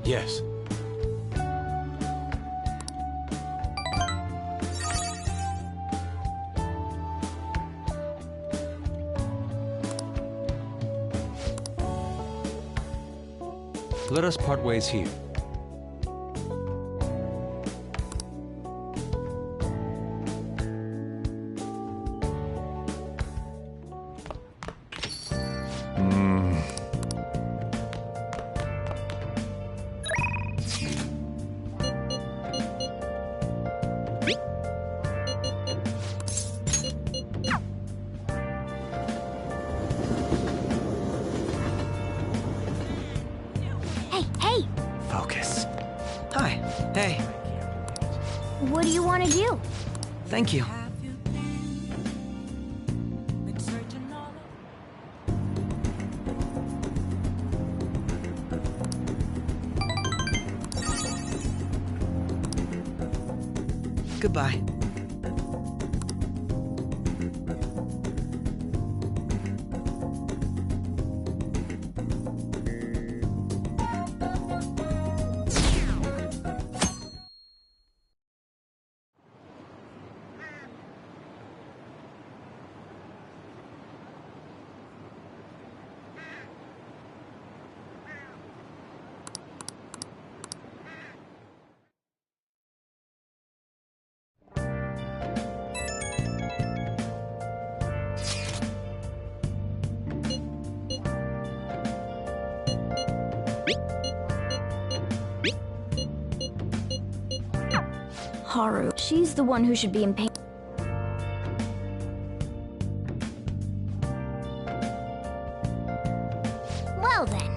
Yes. Let us part ways here. Focus. Hi. Hey. What do you want to do? Thank you. Goodbye. Haru. She's the one who should be in pain. Well then.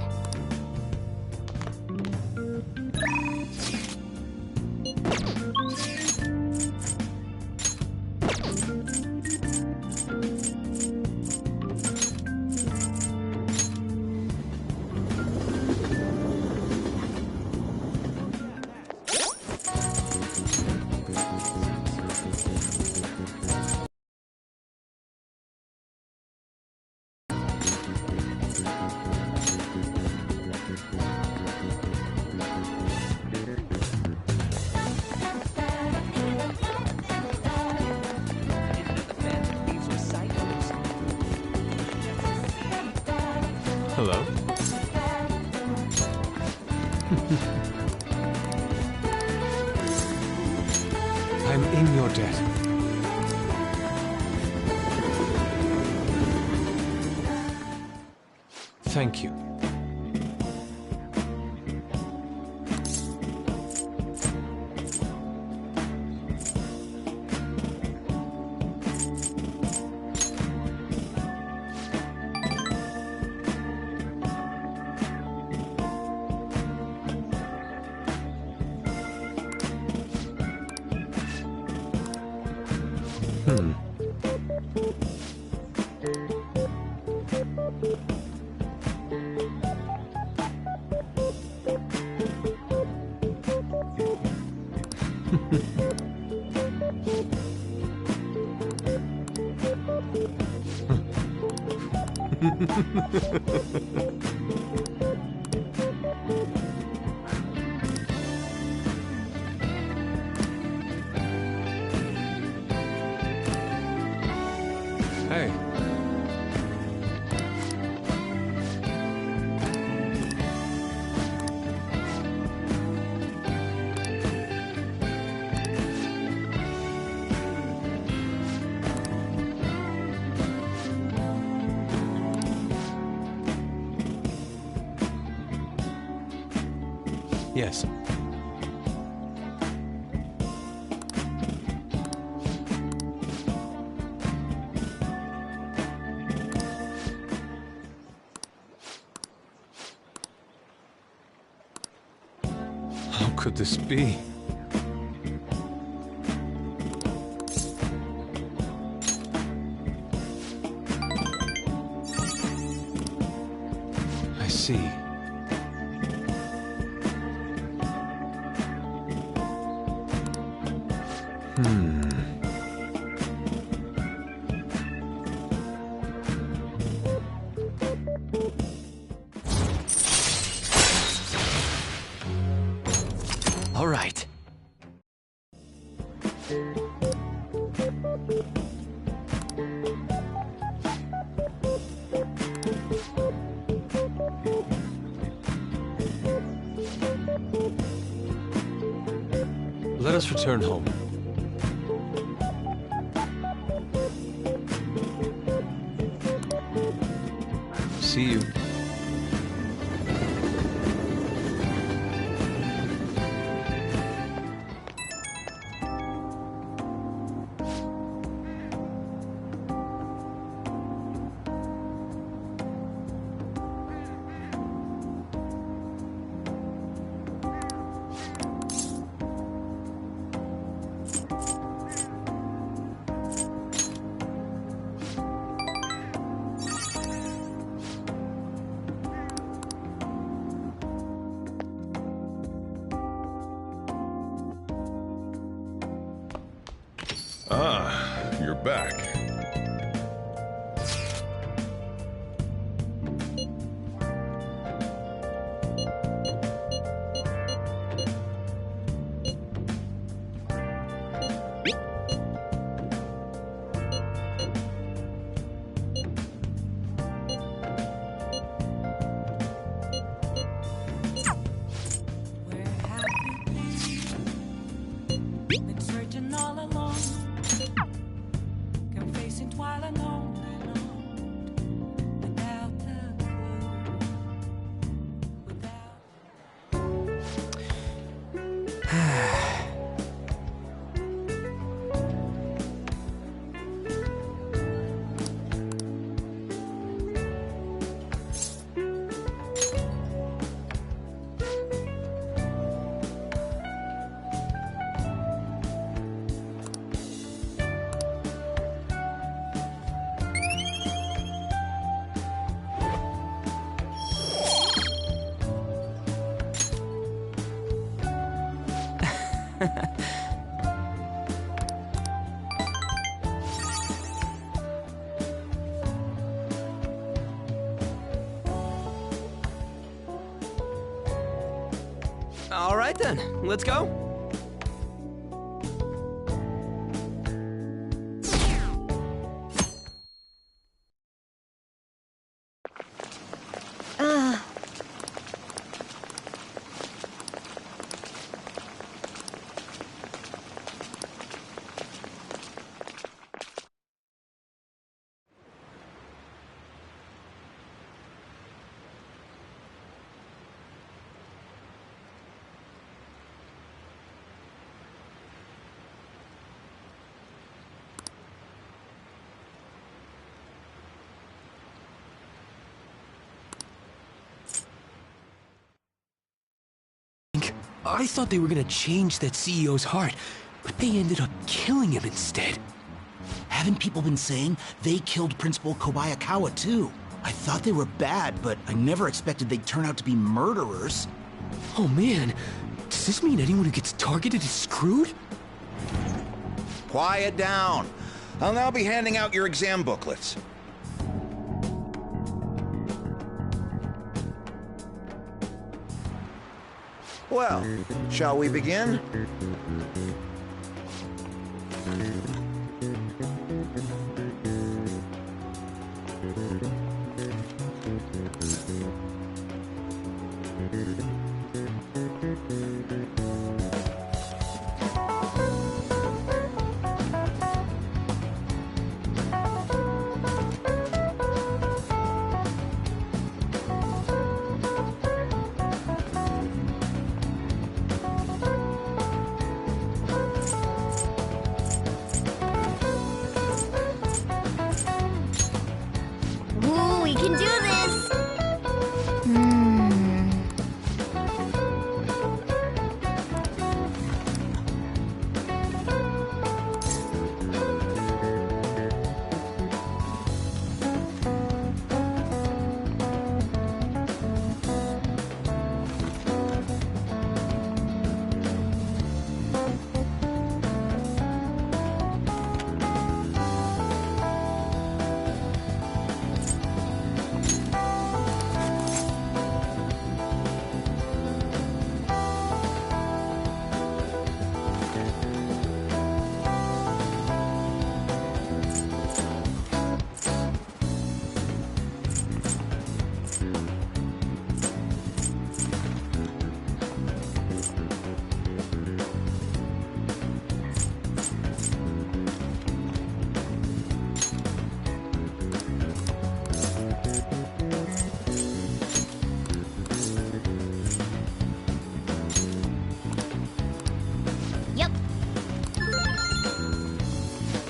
Hello? I'm in your debt. Thank you. Hey. Yes. How could could this be? I see. All right. Let us return home. See you. Ah, you're back. Been searching all along, come facing twilight lonely road, without a clue, without. All right then, let's go. I thought they were gonna change that CEO's heart, but they ended up killing him instead. Haven't people been saying they killed Principal Kobayakawa too? I thought they were bad, but I never expected they'd turn out to be murderers. Oh man, does this mean anyone who gets targeted is screwed? Quiet down. I'll now be handing out your exam booklets. Well, shall we begin?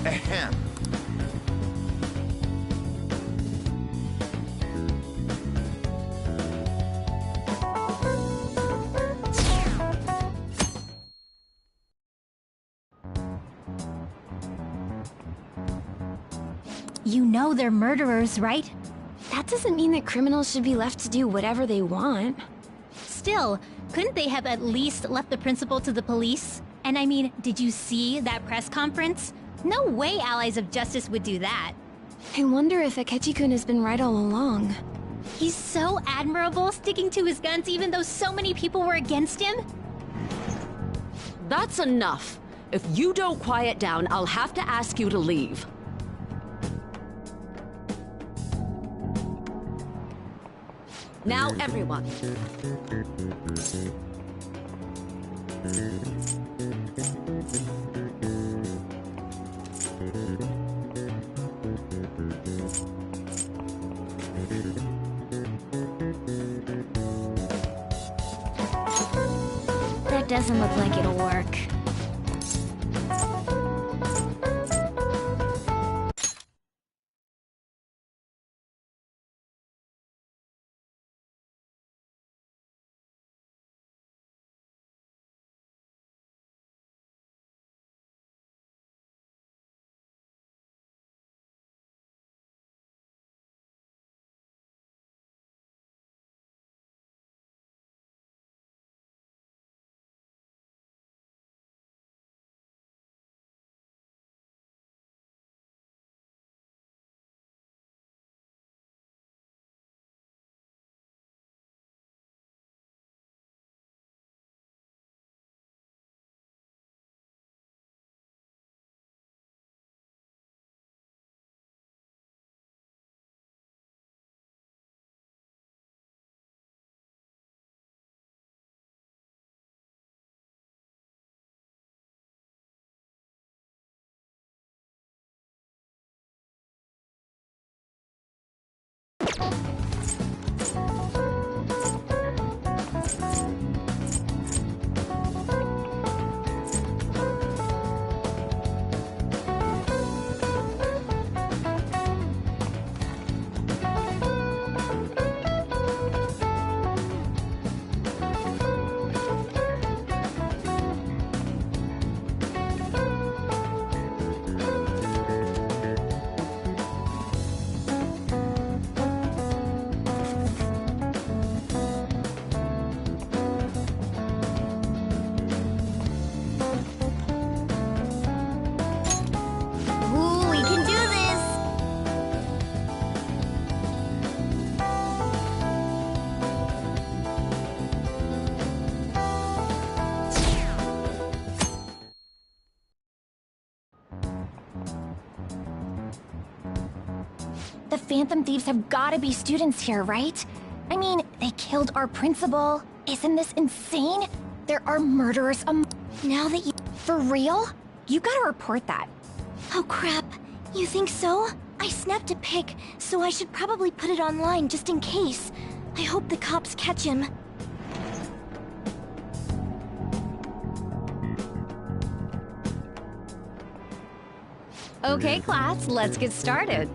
Ahem. You know they're murderers, right? That doesn't mean that criminals should be left to do whatever they want. Still, couldn't they have at least left the principal to the police? And I mean, did you see that press conference? No way allies of justice would do that. I wonder if Akechi-kun has been right all along. He's so admirable, sticking to his guns even though so many people were against him. That's enough. If you don't quiet down, I'll have to ask you to leave. Now, everyone. That doesn't look like it'll work. Ooh, we can do this! The Phantom Thieves have gotta be students here, right? I mean, they killed our principal. Isn't this insane? There are murderers Now that you... For real? You gotta report that. Oh crap. You think so? I snapped a pic, so I should probably put it online just in case. I hope the cops catch him. Okay, class, let's get started.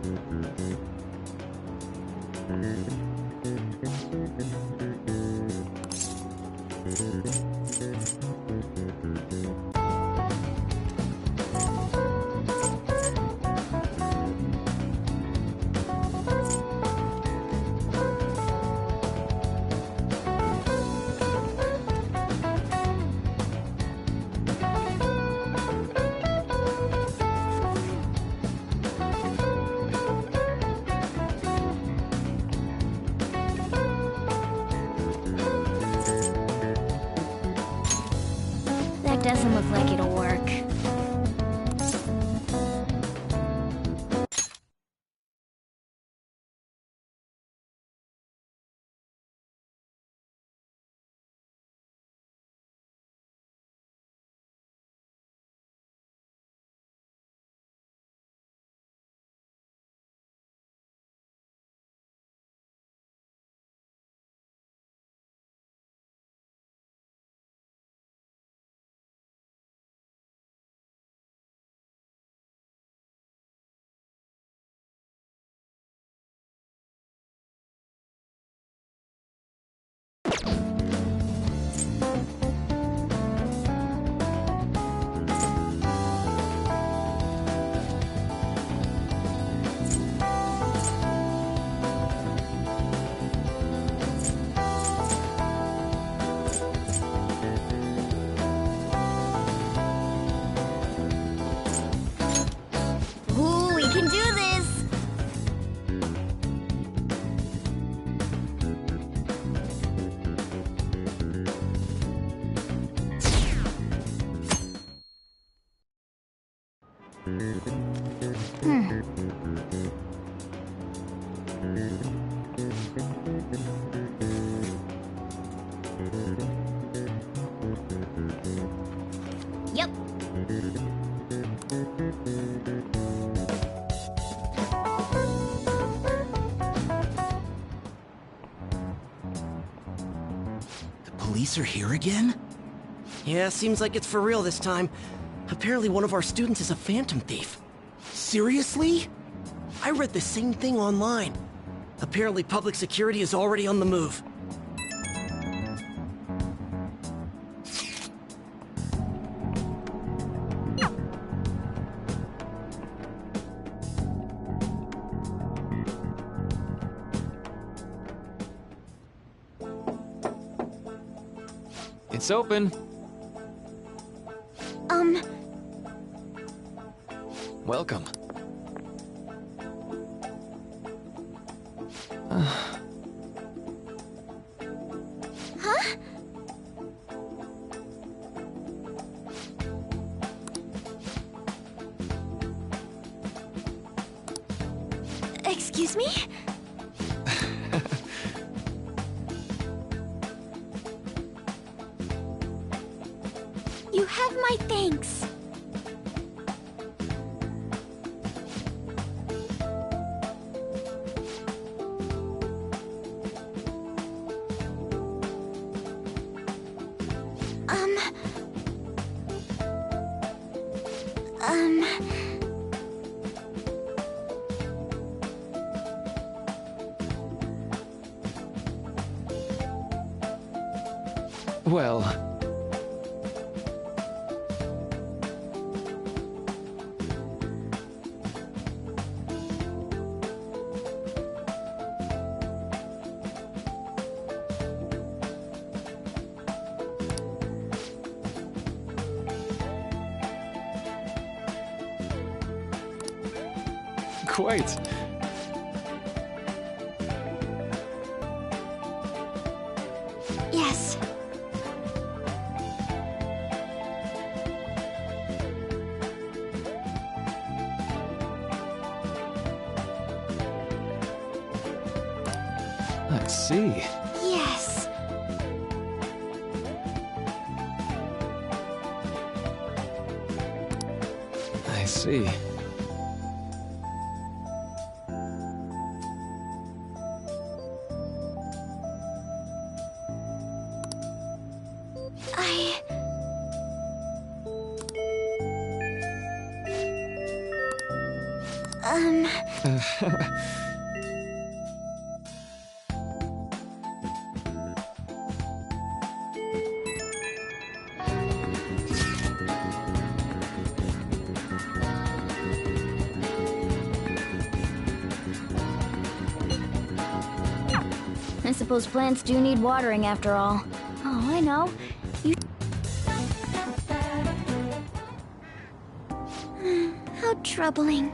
That doesn't look like it'll work. Yep. The police are here again? Yeah, seems like it's for real this time. Apparently one of our students is a phantom thief. Seriously? I read the same thing online. Apparently public security is already on the move. It's open. Welcome. Huh? Excuse me? You have my thanks. Well... Quite. Yes. I see. Yes. I see. I suppose plants do need watering after all. Oh, I know. You... How troubling.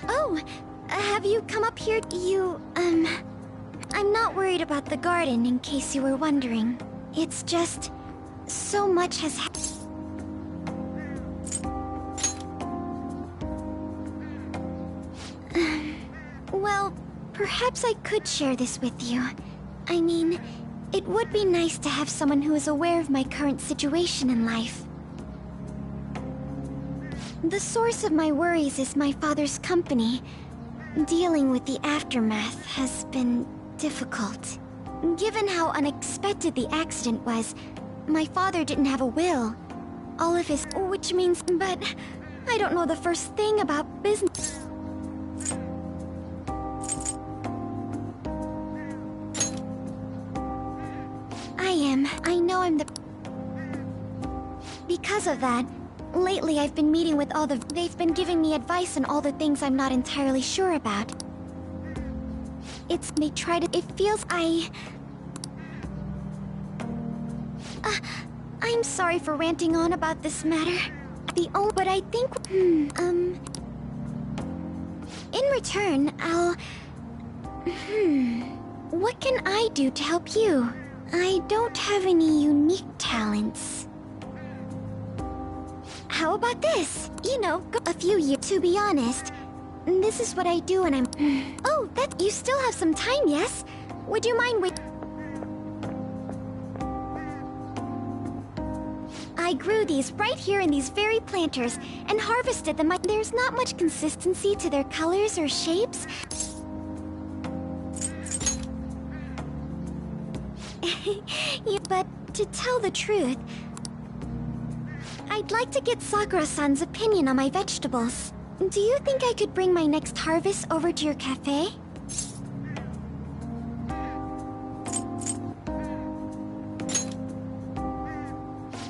Oh, have you come up here? I'm not worried about the garden, in case you were wondering. It's just... so much has happened. Well, perhaps I could share this with you. I mean, it would be nice to have someone who is aware of my current situation in life. The source of my worries is my father's company. Dealing with the aftermath has been difficult. Given how unexpected the accident was, my father didn't have a will. All of his... which means... but... I don't know the first thing about business. I know I'm the... Because of that, lately I've been meeting with all the... They've been giving me advice on all the things I'm not entirely sure about. They try to... It feels I'm sorry for ranting on about this matter. But I think... In return, I'll... What can I do to help you? I don't have any unique talents. How about this? You know, a few years. To be honest, this is what I do when I'm... Oh, that... You still have some time, yes? Would you mind wait... I grew these right here in these very planters and harvested them. There's not much consistency to their colors or shapes. Yeah, but to tell the truth, I'd like to get Sakura-san's opinion on my vegetables. Do you think I could bring my next harvest over to your cafe?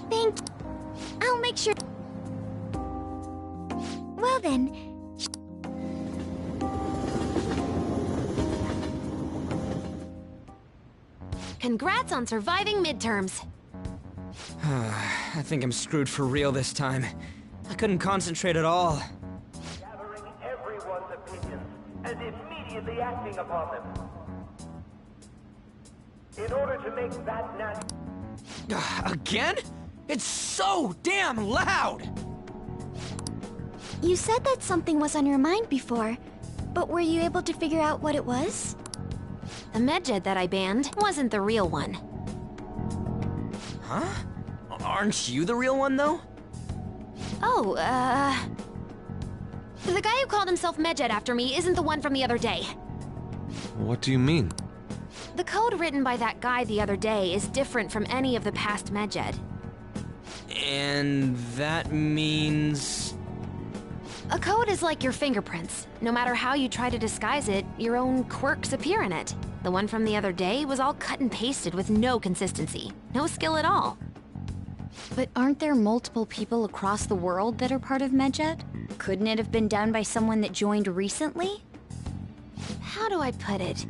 Thank you. I'll make sure... Well then... Congrats on surviving midterms. I think I'm screwed for real this time. I couldn't concentrate at all. Gathering everyone's opinions and immediately acting upon them. In order to make that natural... Again? It's so damn loud! You said that something was on your mind before, but were you able to figure out what it was? The medjed that I banned wasn't the real one. Huh? Aren't you the real one, though? Oh, the guy who called himself Medjed after me isn't the one from the other day. What do you mean? The code written by that guy the other day is different from any of the past Medjed. And that means... A code is like your fingerprints. No matter how you try to disguise it, your own quirks appear in it. The one from the other day was all cut and pasted with no consistency. No skill at all. But aren't there multiple people across the world that are part of Medjed? Couldn't it have been done by someone that joined recently? How do I put it?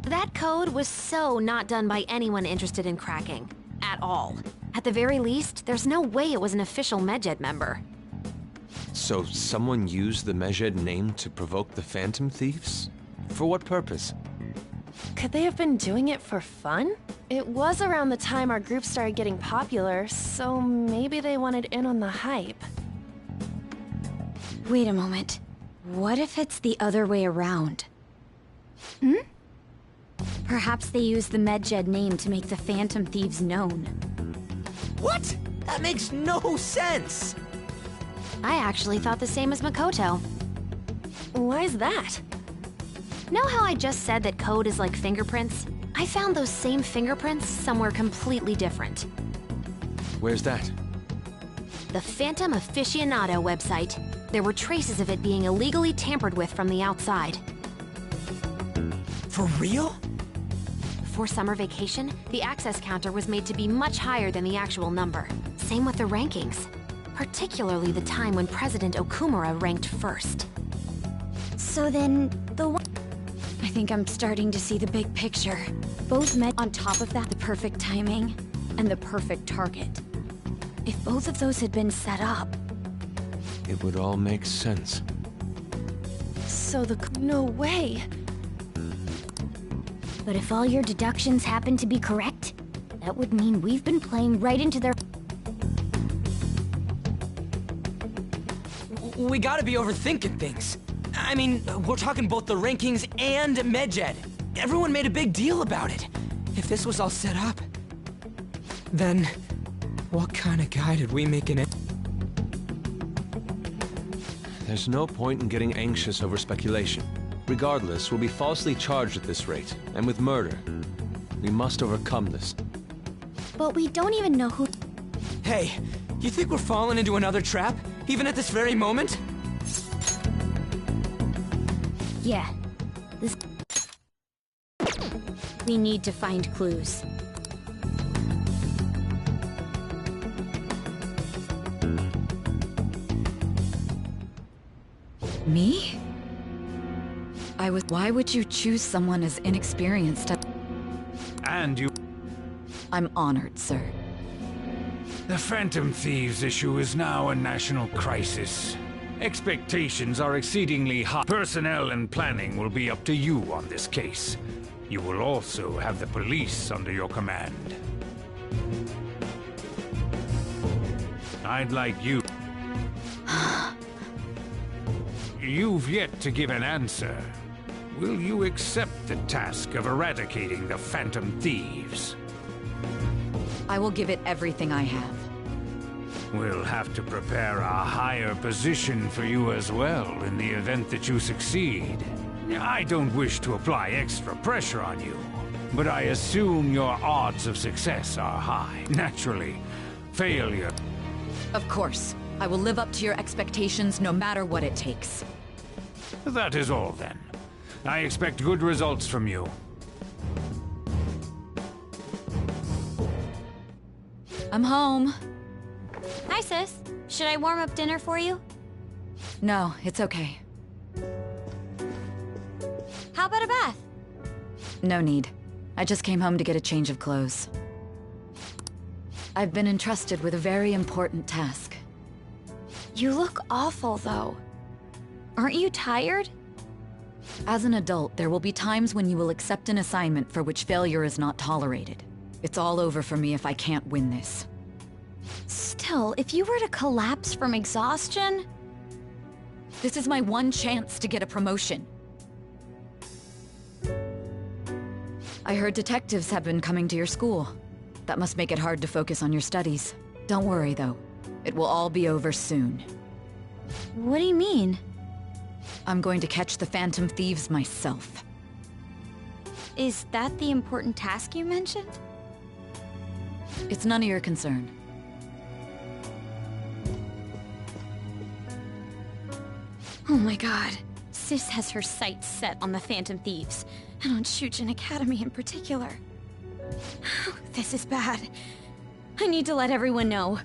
That code was so not done by anyone interested in cracking. At all. At the very least, there's no way it was an official Medjed member. So someone used the Medjed name to provoke the Phantom Thieves? For what purpose? Could they have been doing it for fun? It was around the time our group started getting popular, so maybe they wanted in on the hype. Wait a moment. What if it's the other way around? Perhaps they used the Medjed name to make the Phantom Thieves known. What? That makes no sense! I actually thought the same as Makoto. Why's that? Know how I just said that code is like fingerprints? I found those same fingerprints somewhere completely different. Where's that? The Phantom Aficionado website. There were traces of it being illegally tampered with from the outside. For real? Before summer vacation, the access counter was made to be much higher than the actual number. Same with the rankings. Particularly the time when President Okumura ranked first. So then, the one... I think I'm starting to see the big picture. Both met on top of that, the perfect timing and the perfect target. If both of those had been set up... It would all make sense. So no way. But if all your deductions happen to be correct, that would mean we've been playing right into their... We gotta be overthinking things. I mean, we're talking both the rankings and Medjed. Everyone made a big deal about it. If this was all set up, then what kind of guy did we make it? There's no point in getting anxious over speculation. Regardless, we'll be falsely charged at this rate, and with murder. We must overcome this. But we don't even know who... Hey, you think we're falling into another trap? Even at this very moment? Yeah. We need to find clues. Me? Why would you choose someone as inexperienced? And you... I'm honored, sir. The Phantom Thieves issue is now a national crisis. Expectations are exceedingly high. Personnel and planning will be up to you on this case. You will also have the police under your command. I'd like you... You've yet to give an answer. Will you accept the task of eradicating the Phantom Thieves? I will give it everything I have. We'll have to prepare a higher position for you as well in the event that you succeed. I don't wish to apply extra pressure on you, but I assume your odds of success are high. Naturally, failure... Of course. I will live up to your expectations no matter what it takes. That is all then. I expect good results from you. I'm home. Hi, sis. Should I warm up dinner for you? No, it's okay. How about a bath? No need. I just came home to get a change of clothes. I've been entrusted with a very important task. You look awful, though. Aren't you tired? As an adult, there will be times when you will accept an assignment for which failure is not tolerated. It's all over for me if I can't win this. Still, if you were to collapse from exhaustion... This is my one chance to get a promotion. I heard detectives have been coming to your school. That must make it hard to focus on your studies. Don't worry, though. It will all be over soon. What do you mean? I'm going to catch the Phantom Thieves myself. Is that the important task you mentioned? It's none of your concern. Oh my god. Sis has her sights set on the Phantom Thieves, and on Shujin Academy in particular. This is bad. I need to let everyone know.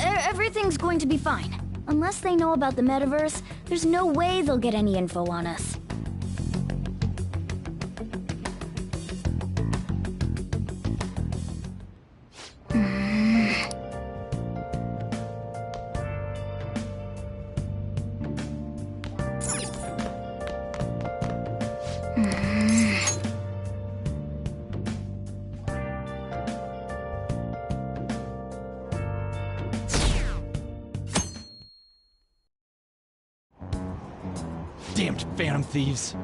Everything's going to be fine. Unless they know about the metaverse, there's no way they'll get any info on us. Damned Phantom Thieves.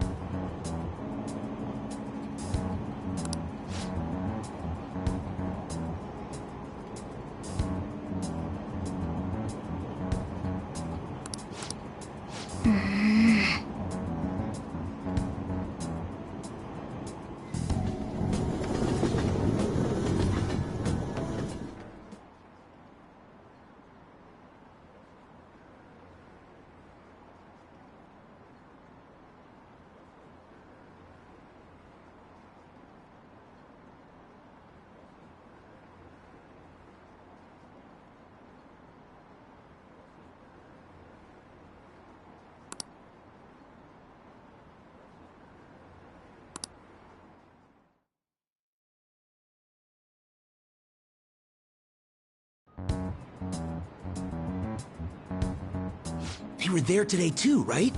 They were there today too, right?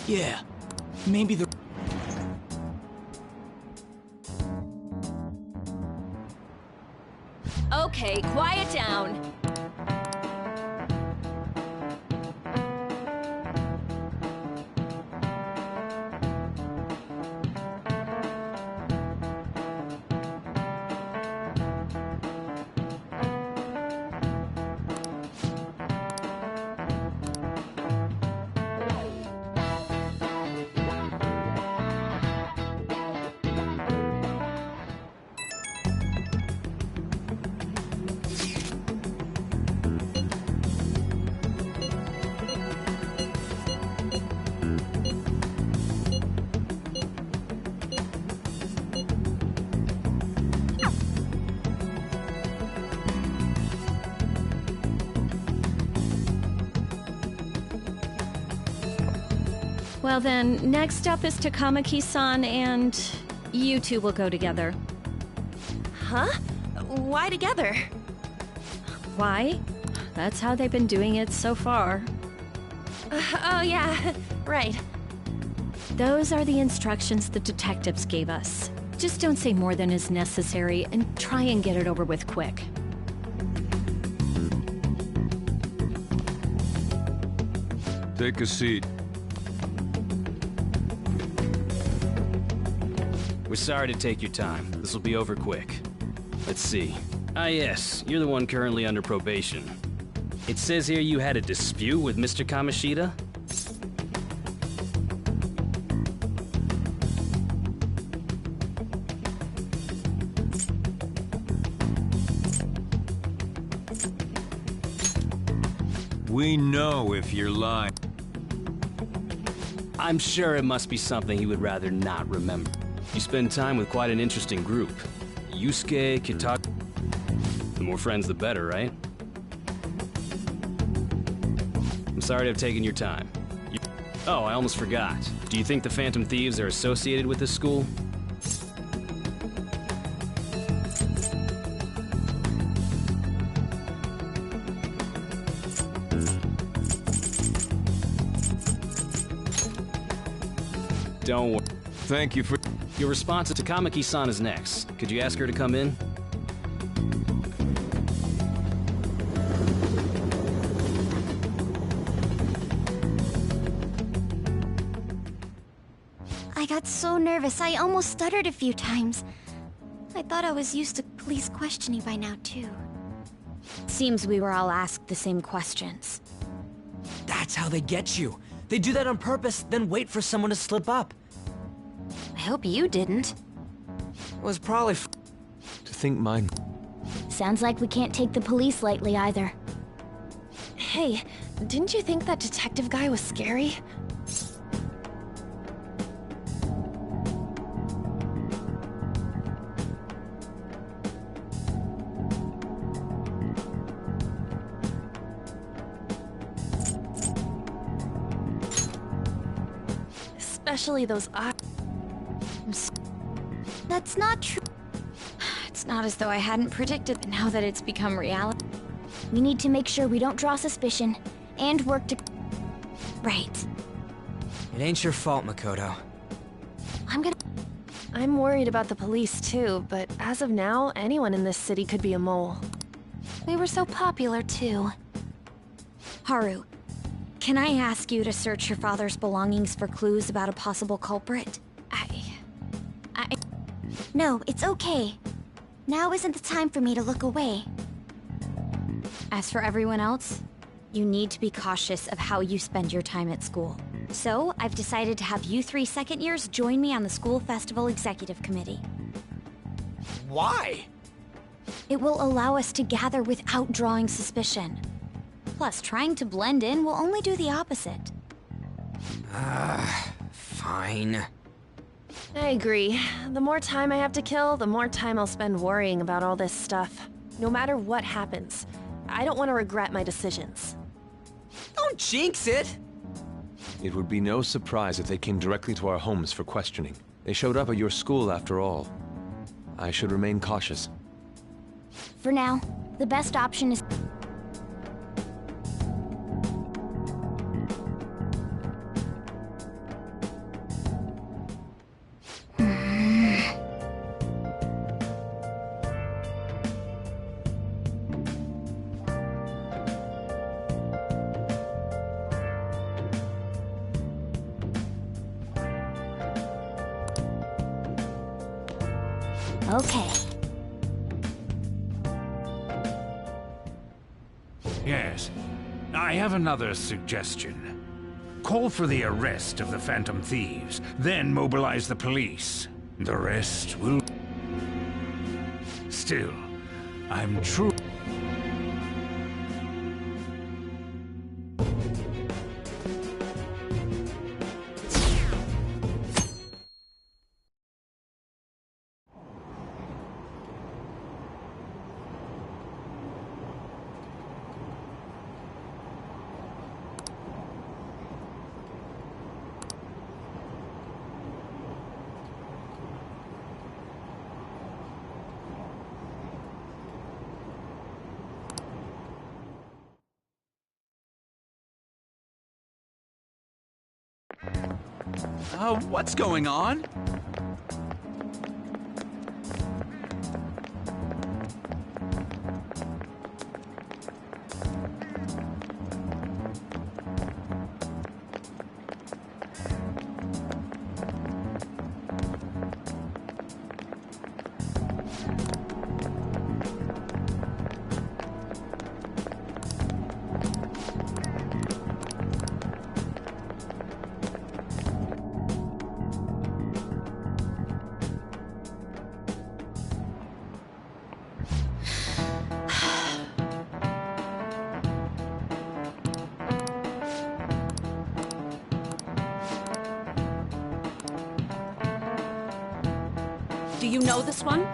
Yeah. Maybe the... Okay, quiet down. Well then, next up is Takamaki-san, and you two will go together. Huh? Why together? Why? That's how they've been doing it so far. Oh yeah, right. Those are the instructions the detectives gave us. Just don't say more than is necessary, and try and get it over with quick. Take a seat. We're sorry to take your time. This will be over quick. Let's see. Ah yes, you're the one currently under probation. It says here you had a dispute with Mr. Kamishita? We know if you're lying. I'm sure it must be something he would rather not remember. You spend time with quite an interesting group. Yusuke, Kitaka... The more friends, the better, right? I'm sorry to have taken your time. Oh, I almost forgot. Do you think the Phantom Thieves are associated with this school? Don't worry. Thank you for... Your response to Takamaki-san is next. Could you ask her to come in? I got so nervous, I almost stuttered a few times. I thought I was used to police questioning by now, too. Seems we were all asked the same questions. That's how they get you. They do that on purpose, then wait for someone to slip up. I hope you didn't. It was probably To think mine... Sounds like we can't take the police lightly either. Hey, didn't you think that detective guy was scary? Especially those eyes. That's not true. It's not as though I hadn't predicted it now that it's become reality. We need to make sure we don't draw suspicion, and work to... Right. It ain't your fault, Makoto. I'm worried about the police too, but as of now, anyone in this city could be a mole. We were so popular too. Haru, can I ask you to search your father's belongings for clues about a possible culprit? No, it's okay. Now isn't the time for me to look away. As for everyone else, you need to be cautious of how you spend your time at school. So, I've decided to have you three second years join me on the School Festival Executive Committee. Why? It will allow us to gather without drawing suspicion. Plus, trying to blend in will only do the opposite. Fine. I agree. The more time I have to kill, the more time I'll spend worrying about all this stuff. No matter what happens, I don't want to regret my decisions. Don't jinx it! It would be no surprise if they came directly to our homes for questioning. They showed up at your school after all. I should remain cautious. For now, the best option is... Okay. Yes. I have another suggestion. Call for the arrest of the Phantom Thieves, then mobilize the police. The rest will... Still, I'm true... What's going on? Do you know this one?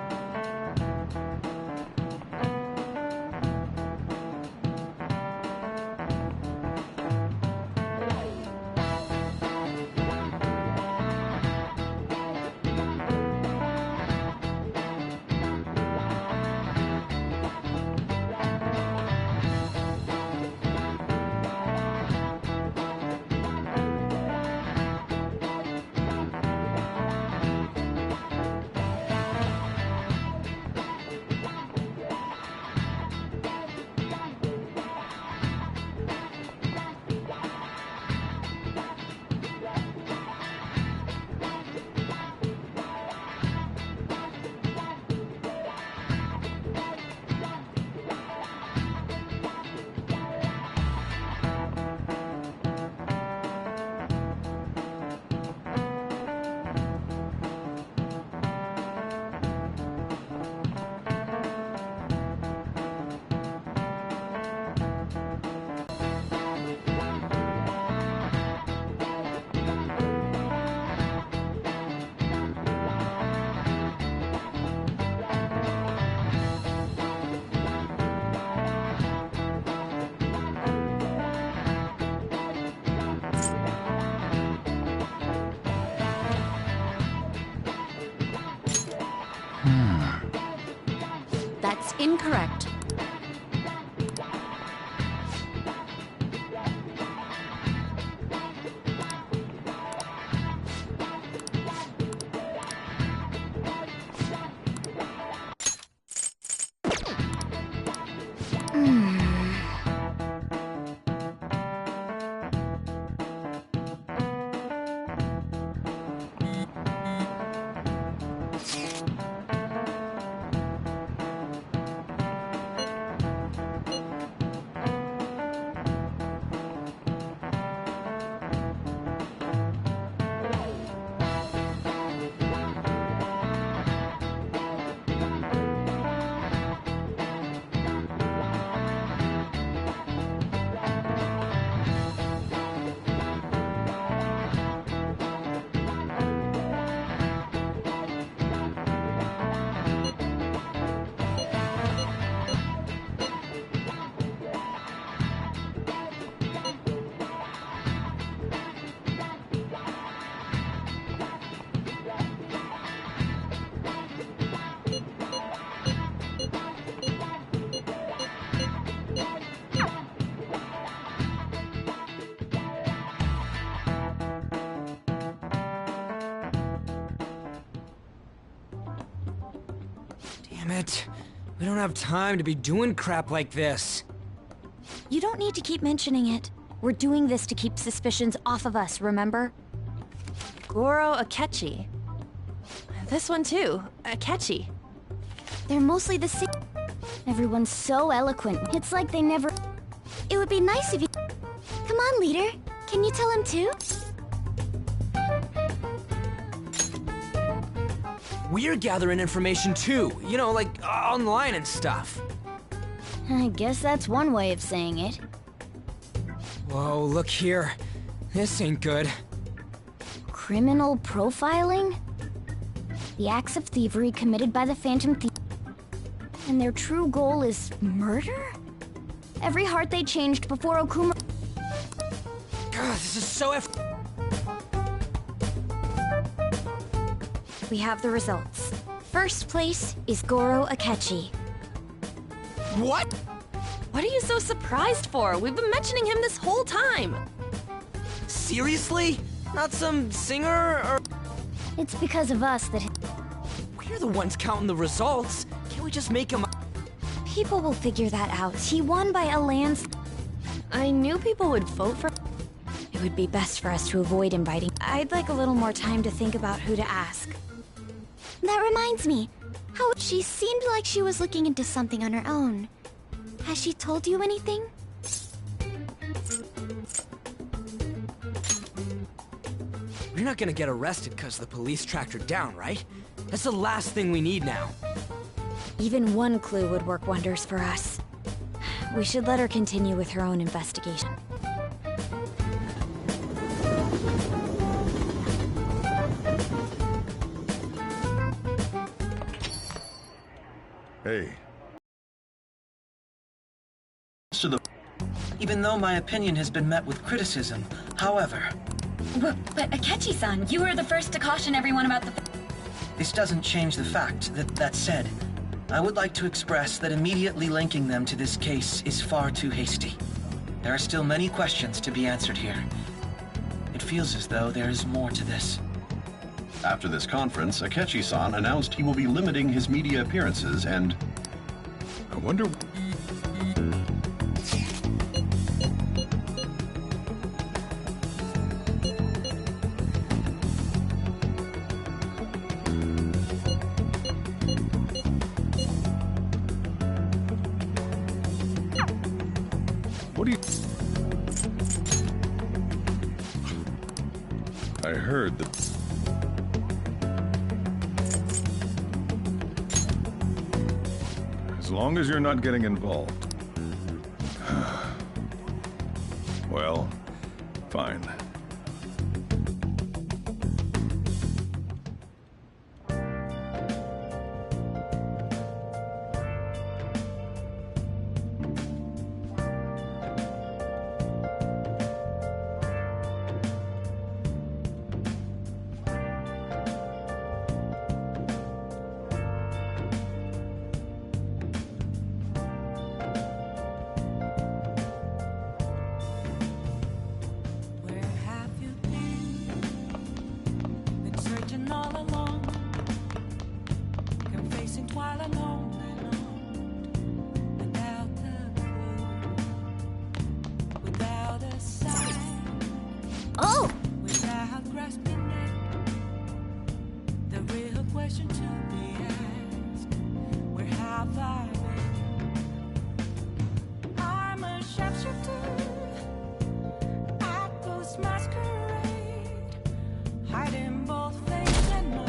That's incorrect. Damn it. We don't have time to be doing crap like this. You don't need to keep mentioning it. We're doing this to keep suspicions off of us, remember? Goro Akechi. This one too, Akechi. They're mostly the same. Everyone's so eloquent. It's like they never... It would be nice if you... Come on, leader. Can you tell him too? We're gathering information too, you know, like online and stuff. I guess that's one way of saying it. Whoa, look here. This ain't good. Criminal profiling? The acts of thievery committed by the Phantom Thief. And their true goal is murder? Every heart they changed before Okuma... God, this is so We have the results. First place is Goro Akechi. What? What are you so surprised for? We've been mentioning him this whole time. Seriously? Not some singer or... It's because of us that... We're the ones counting the results. Can't we just make him... People will figure that out. He won by a landslide. I knew people would vote for... It would be best for us to avoid inviting. I'd like a little more time to think about who to ask. That reminds me. How she seemed like she was looking into something on her own. Has she told you anything? We're not gonna get arrested because the police tracked her down, right? That's the last thing we need now. Even one clue would work wonders for us. We should let her continue with her own investigation. Hey. Even though my opinion has been met with criticism, however... But Akechi-san, you were the first to caution everyone about the... This doesn't change the fact that said, I would like to express that immediately linking them to this case is far too hasty. There are still many questions to be answered here. It feels as though there is more to this. After this conference, Akechi-san announced he will be limiting his media appearances and... I wonder... What do you... I heard that... As long as you're not getting involved. Well, fine. Oh! Without grasping it, the real question to be asked, where have I been? I'm a sharpshooter at this masquerade, hiding both face and mind.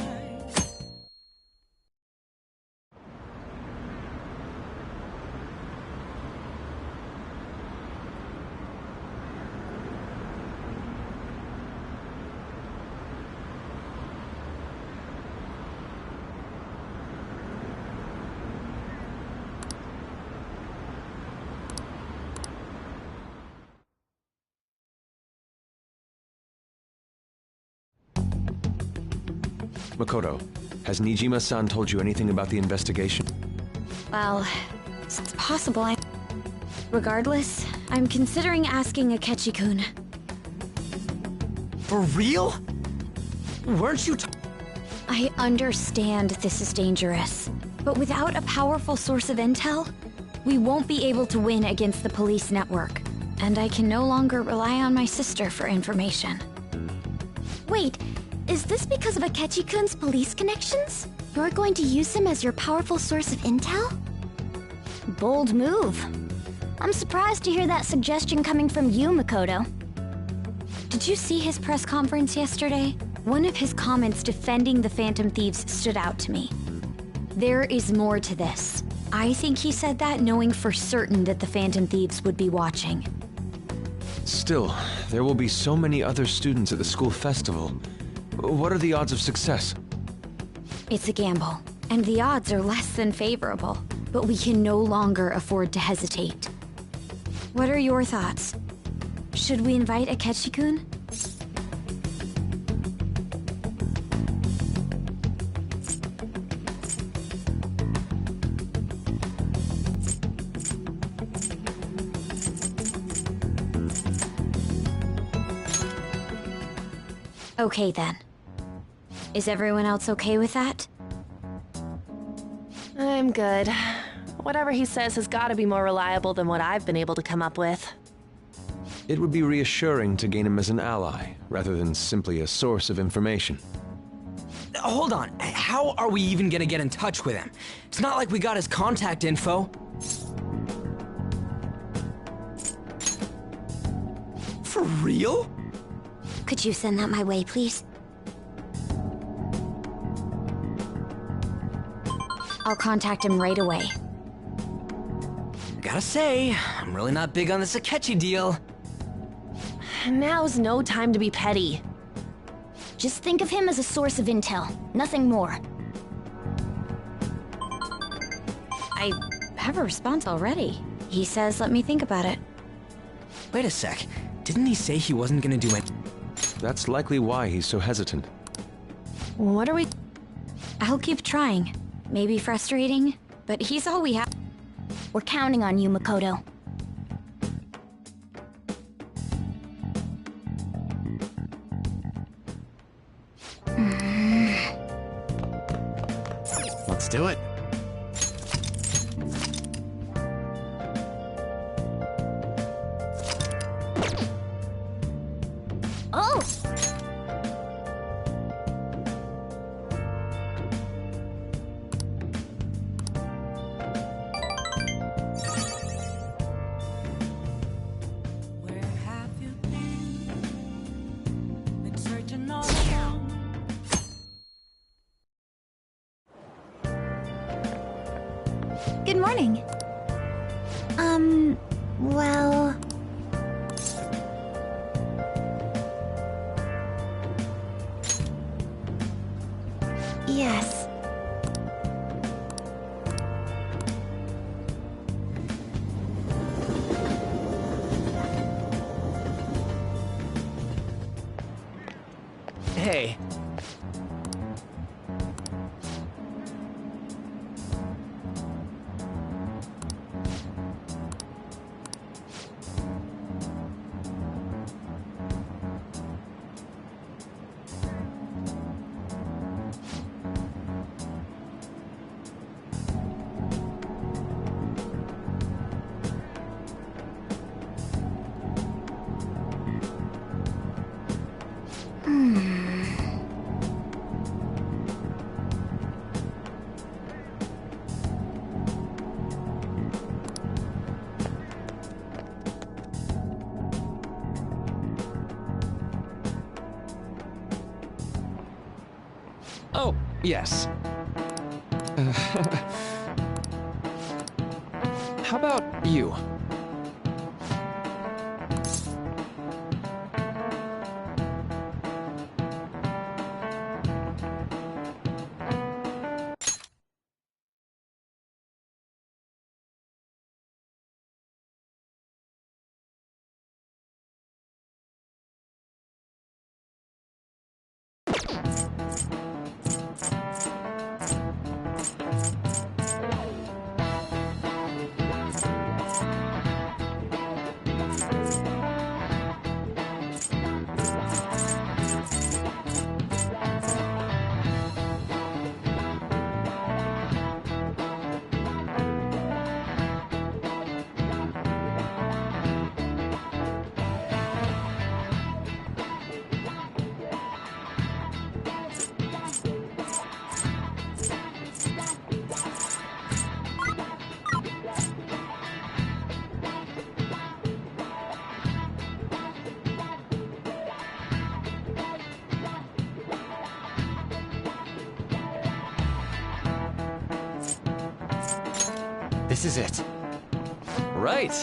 Makoto, has Nijima-san told you anything about the investigation? Well, it's possible Regardless, I'm considering asking Akechi-kun. For real? Weren't you I understand this is dangerous, but without a powerful source of intel, we won't be able to win against the police network. And I can no longer rely on my sister for information. Wait, Is this because of Akechi-kun's police connections? You're going to use him as your powerful source of intel? Bold move. I'm surprised to hear that suggestion coming from you, Makoto. Did you see his press conference yesterday? One of his comments defending the Phantom Thieves stood out to me. There is more to this. I think he said that knowing for certain that the Phantom Thieves would be watching. Still, there will be so many other students at the school festival. What are the odds of success? It's a gamble, and the odds are less than favorable. But we can no longer afford to hesitate. What are your thoughts? Should we invite Akechi-kun? Okay then. Is everyone else okay with that? I'm good. Whatever he says has got to be more reliable than what I've been able to come up with. It would be reassuring to gain him as an ally, rather than simply a source of information. Hold on, how are we even gonna get in touch with him? It's not like we got his contact info. For real? Could you send that my way, please? I'll contact him right away. Gotta say, I'm really not big on this Akechi deal. Now's no time to be petty. Just think of him as a source of intel, nothing more. I have a response already. He says let me think about it. Wait a sec, didn't he say he wasn't gonna do it? That's likely why he's so hesitant. What are we... I'll keep trying. Maybe frustrating, but he's all we have. We're counting on you, Makoto. Let's do it. Oh! Where have you been? Been searching all along. Good morning. Well... Yes. Hey. Oh, yes. How about you? This is it. Right.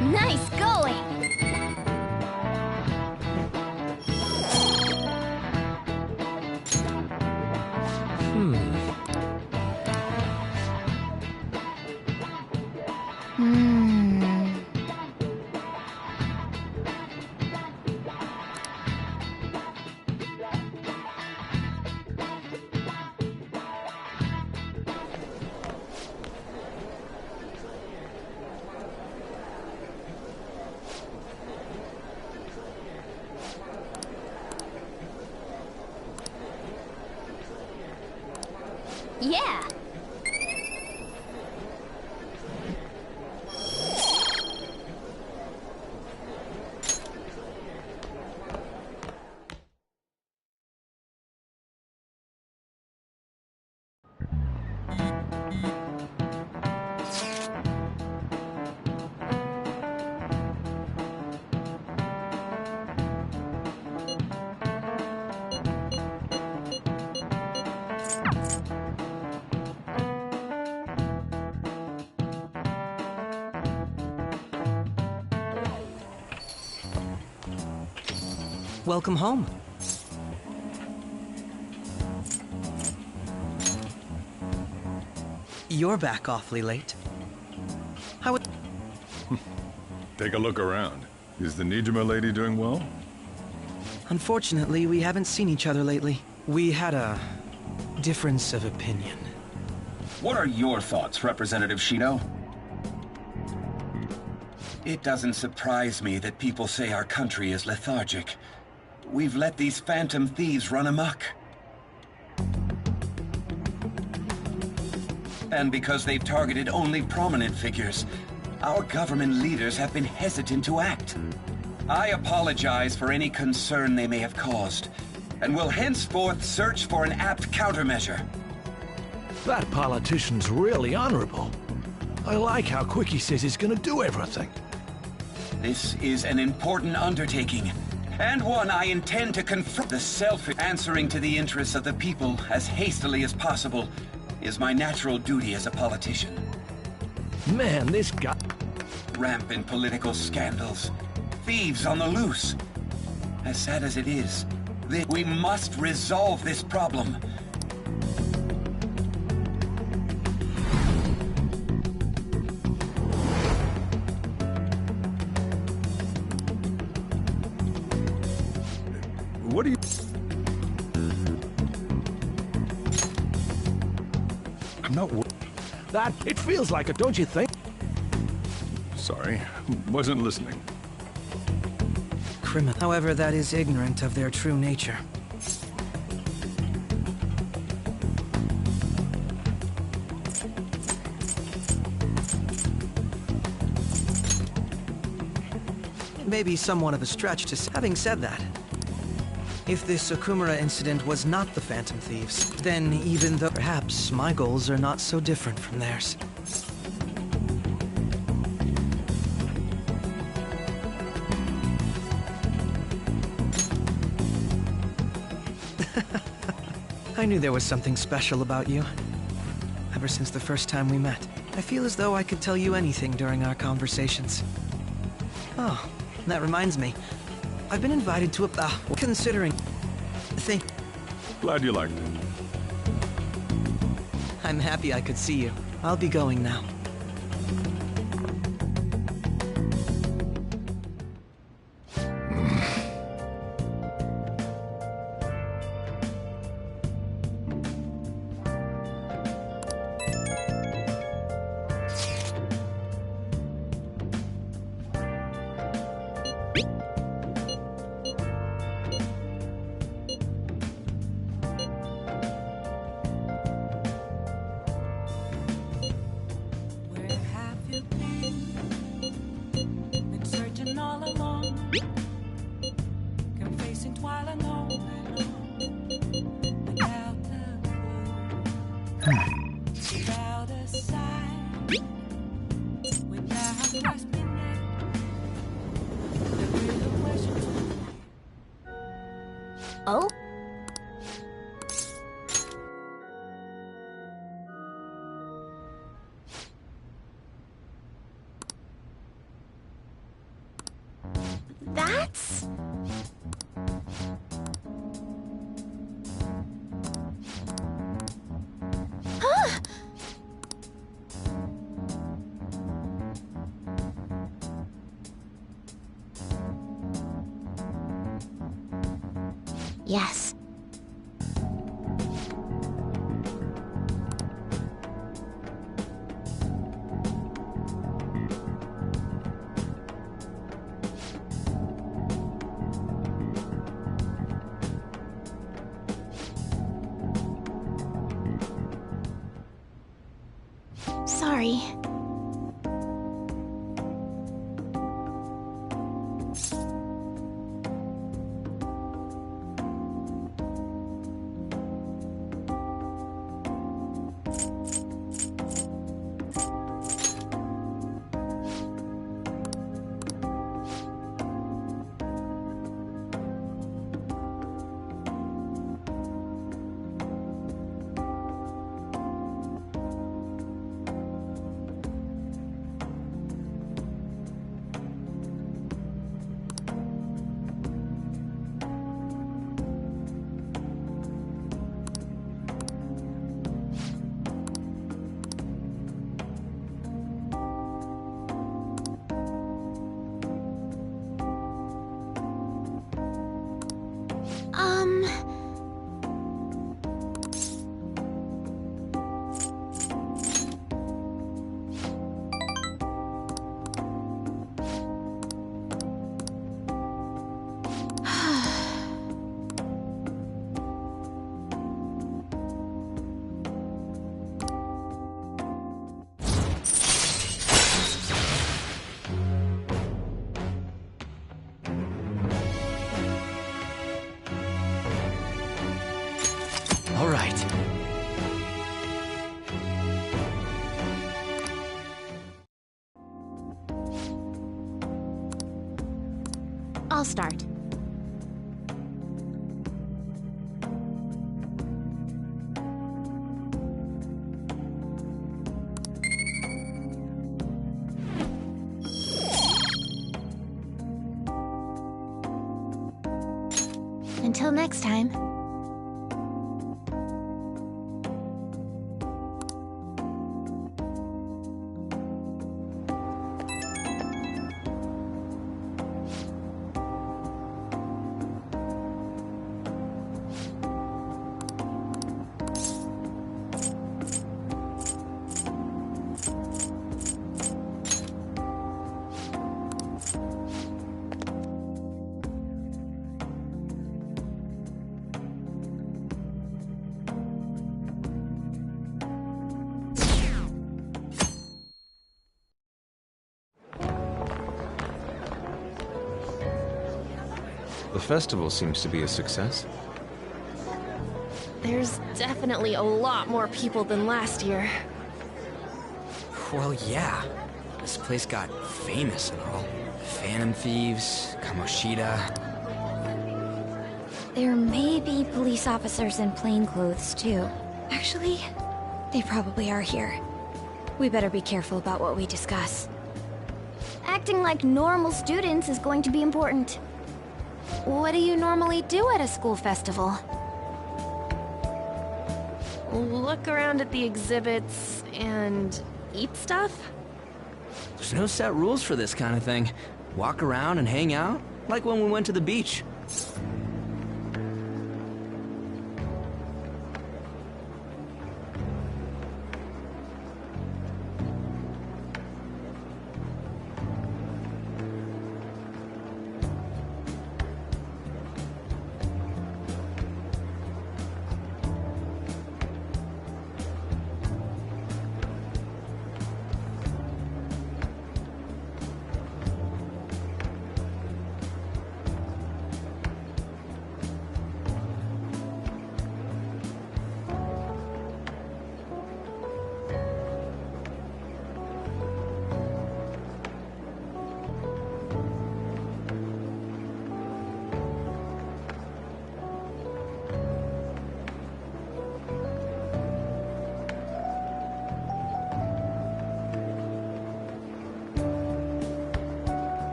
Nice going! Yeah! Welcome home. You're back awfully late. How would... Take a look around. Is the Nijima lady doing well? Unfortunately, we haven't seen each other lately. We had a difference of opinion. What are your thoughts, Representative Shino? It doesn't surprise me that people say our country is lethargic. We've let these phantom thieves run amok. And because they've targeted only prominent figures, our government leaders have been hesitant to act. I apologize for any concern they may have caused, and will henceforth search for an apt countermeasure. That politician's really honorable. I like how quick he says he's gonna do everything. This is an important undertaking, and one I intend to confront. The answering to the interests of the people as hastily as possible is my natural duty as a politician. Man, this guy... Rampant political scandals. Thieves on the loose. As sad as it is, we must resolve this problem. What do you... I'm not... That... It feels like it, don't you think? Sorry, wasn't listening. Criminal. However, that is ignorant of their true nature. Maybe somewhat of a stretch to say. Having said that, if this Okumura incident was not the Phantom Thieves, then even though perhaps my goals are not so different from theirs. I knew there was something special about you. Ever since the first time we met, I feel as though I could tell you anything during our conversations. Oh, that reminds me. I've been invited to a... considering... thing. Glad you liked it. I'm happy I could see you. I'll be going now. Without a sign, without grasping at the real question. Oh? That's... Huh? Yes. Sorry. All right. I'll start. Until next time. The festival seems to be a success. There's definitely a lot more people than last year. Well, yeah. This place got famous and all. Phantom thieves, Kamoshida. There may be police officers in plain clothes, too. Actually, they probably are here. We better be careful about what we discuss. Acting like normal students is going to be important. What do you normally do at a school festival? Look around at the exhibits and eat stuff? There's no set rules for this kind of thing. Walk around and hang out, like when we went to the beach.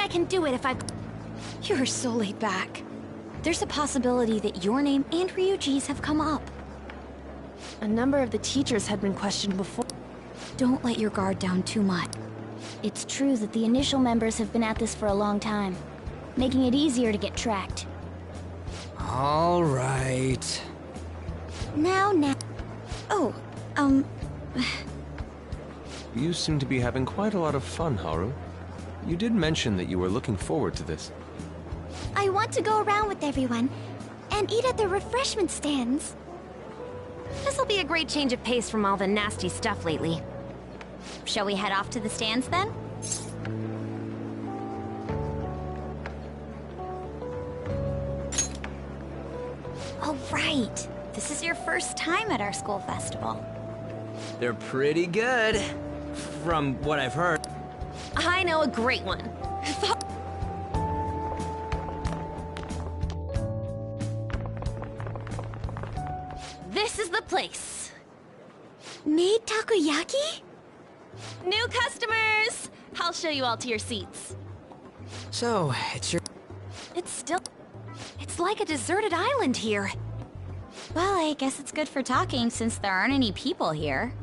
I can do it if I... You're so laid back. There's a possibility that your name and Ryuji's have come up. A number of the teachers had been questioned before. Don't let your guard down too much. It's true that the initial members have been at this for a long time, making it easier to get tracked. All right. Now... Oh, You seem to be having quite a lot of fun, Haru. You did mention that you were looking forward to this. I want to go around with everyone and eat at the refreshment stands. This'll be a great change of pace from all the nasty stuff lately. Shall we head off to the stands then? Oh, right. This is your first time at our school festival. They're pretty good, from what I've heard. I know a great one. This is the place. Made takoyaki? New customers! I'll show you all to your seats. So, It's like a deserted island here. Well, I guess it's good for talking since there aren't any people here.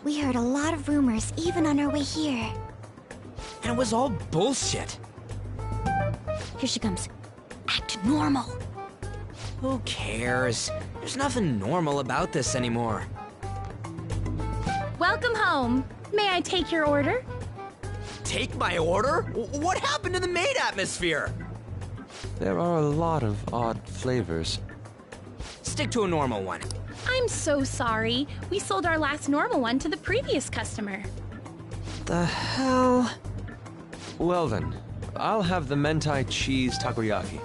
We heard a lot of rumors even on our way here. And it was all bullshit. Here she comes. Act normal. Who cares? There's nothing normal about this anymore. Welcome home. May I take your order? Take my order? What happened to the maid atmosphere? There are a lot of odd flavors. Stick to a normal one. I'm so sorry. We sold our last normal one to the previous customer. The hell? Well then, I'll have the mentai cheese takoyaki.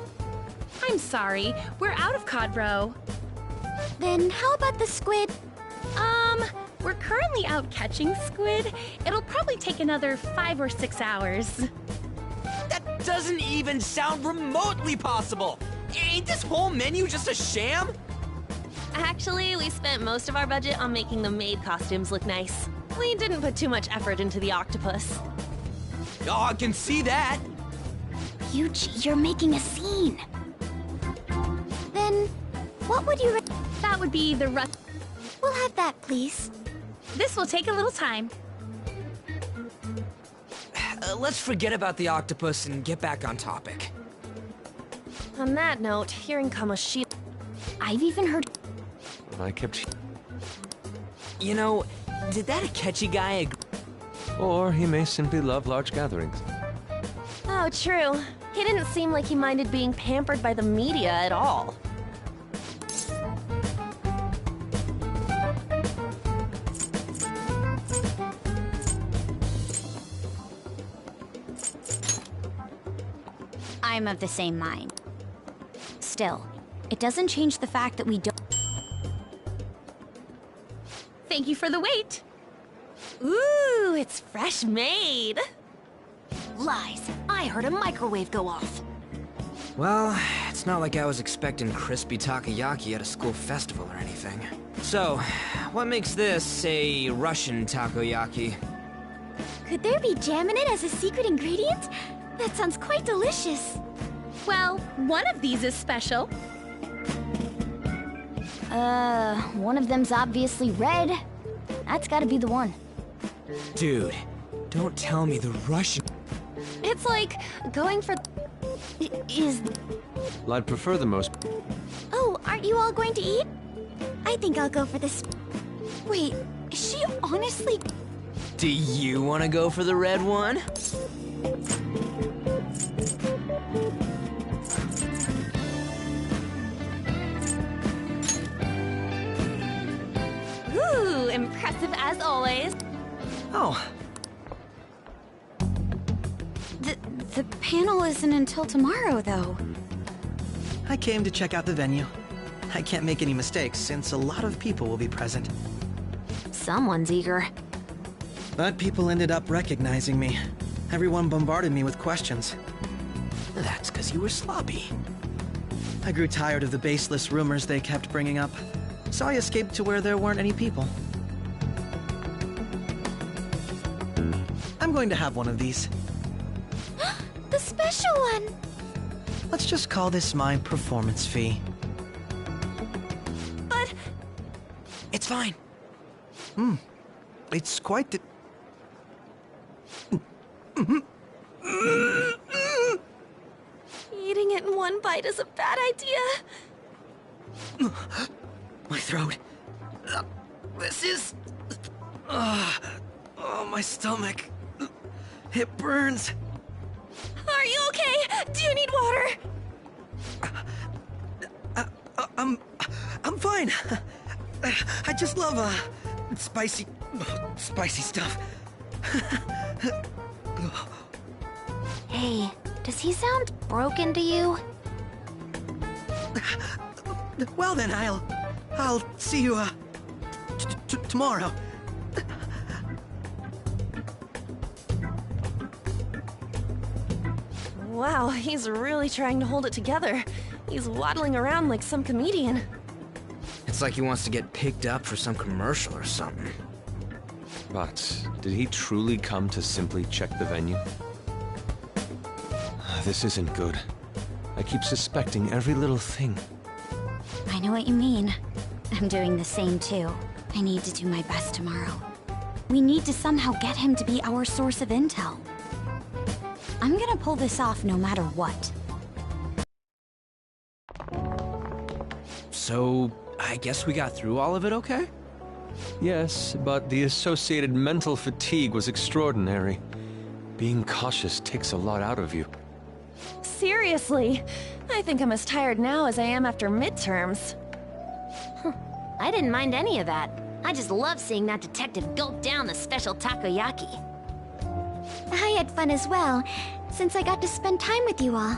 I'm sorry. We're out of cod roe. Then how about the squid? We're currently out catching squid. It'll probably take another 5 or 6 hours. That doesn't even sound remotely possible! Ain't this whole menu just a sham? Actually, we spent most of our budget on making the maid costumes look nice. We didn't put too much effort into the octopus. Oh, I can see that! Yuji, you're making a scene. Then, what would you... That would be the We'll have that, please. This will take a little time. Let's forget about the octopus and get back on topic. On that note, hearing Kamoshida... I've even heard... I kept... You know, did that Akechi guy agree? Or he may simply love large gatherings. Oh, true. He didn't seem like he minded being pampered by the media at all. I'm of the same mind. Still, it doesn't change the fact that we don't... Thank you for the wait. Ooh, it's fresh made. Lies. I heard a microwave go off. Well, it's not like I was expecting crispy takoyaki at a school festival or anything. So, what makes this a Russian takoyaki? Could there be jam in it as a secret ingredient? That sounds quite delicious. Well, one of these is special. One of them's obviously red. That's gotta be the one. Dude, don't tell me the Russian... It's like going for... Well, I'd prefer the most... Oh, aren't you all going to eat? I think I'll go for this... Wait, is she honestly... Do you want to go for the red one? Ooh, impressive as always. Oh. The panel isn't until tomorrow, though. I came to check out the venue. I can't make any mistakes since a lot of people will be present. Someone's eager. But people ended up recognizing me. Everyone bombarded me with questions. That's because you were sloppy. I grew tired of the baseless rumors they kept bringing up, so I escaped to where there weren't any people. I'm going to have one of these. The special one! Let's just call this my performance fee. But... It's fine. It's quite the... Eating it in one bite is a bad idea. My throat. This is... oh, my stomach. It burns. Are you okay? Do you need water? I'm fine. I just love, spicy stuff. Hey, does he sound broken to you? Well then, I'll see you, tomorrow. Wow, he's really trying to hold it together. He's waddling around like some comedian. It's like he wants to get picked up for some commercial or something. But did he truly come to simply check the venue? This isn't good. I keep suspecting every little thing. I know what you mean. I'm doing the same too. I need to do my best tomorrow. We need to somehow get him to be our source of intel. I'm gonna pull this off no matter what. So, I guess we got through all of it okay? Yes, but the associated mental fatigue was extraordinary. Being cautious takes a lot out of you. Seriously, I think I'm as tired now as I am after midterms. I didn't mind any of that. I just love seeing that detective gulp down the special takoyaki. I had fun as well, since I got to spend time with you all.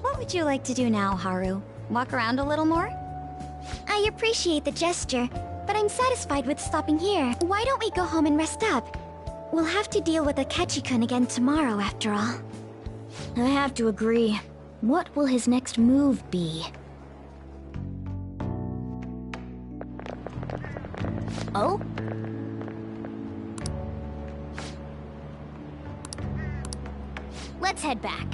What would you like to do now, Haru? Walk around a little more? I appreciate the gesture, but I'm satisfied with stopping here. Why don't we go home and rest up? We'll have to deal with Akechi-kun again tomorrow, after all. I have to agree. What will his next move be? Oh? Let's head back.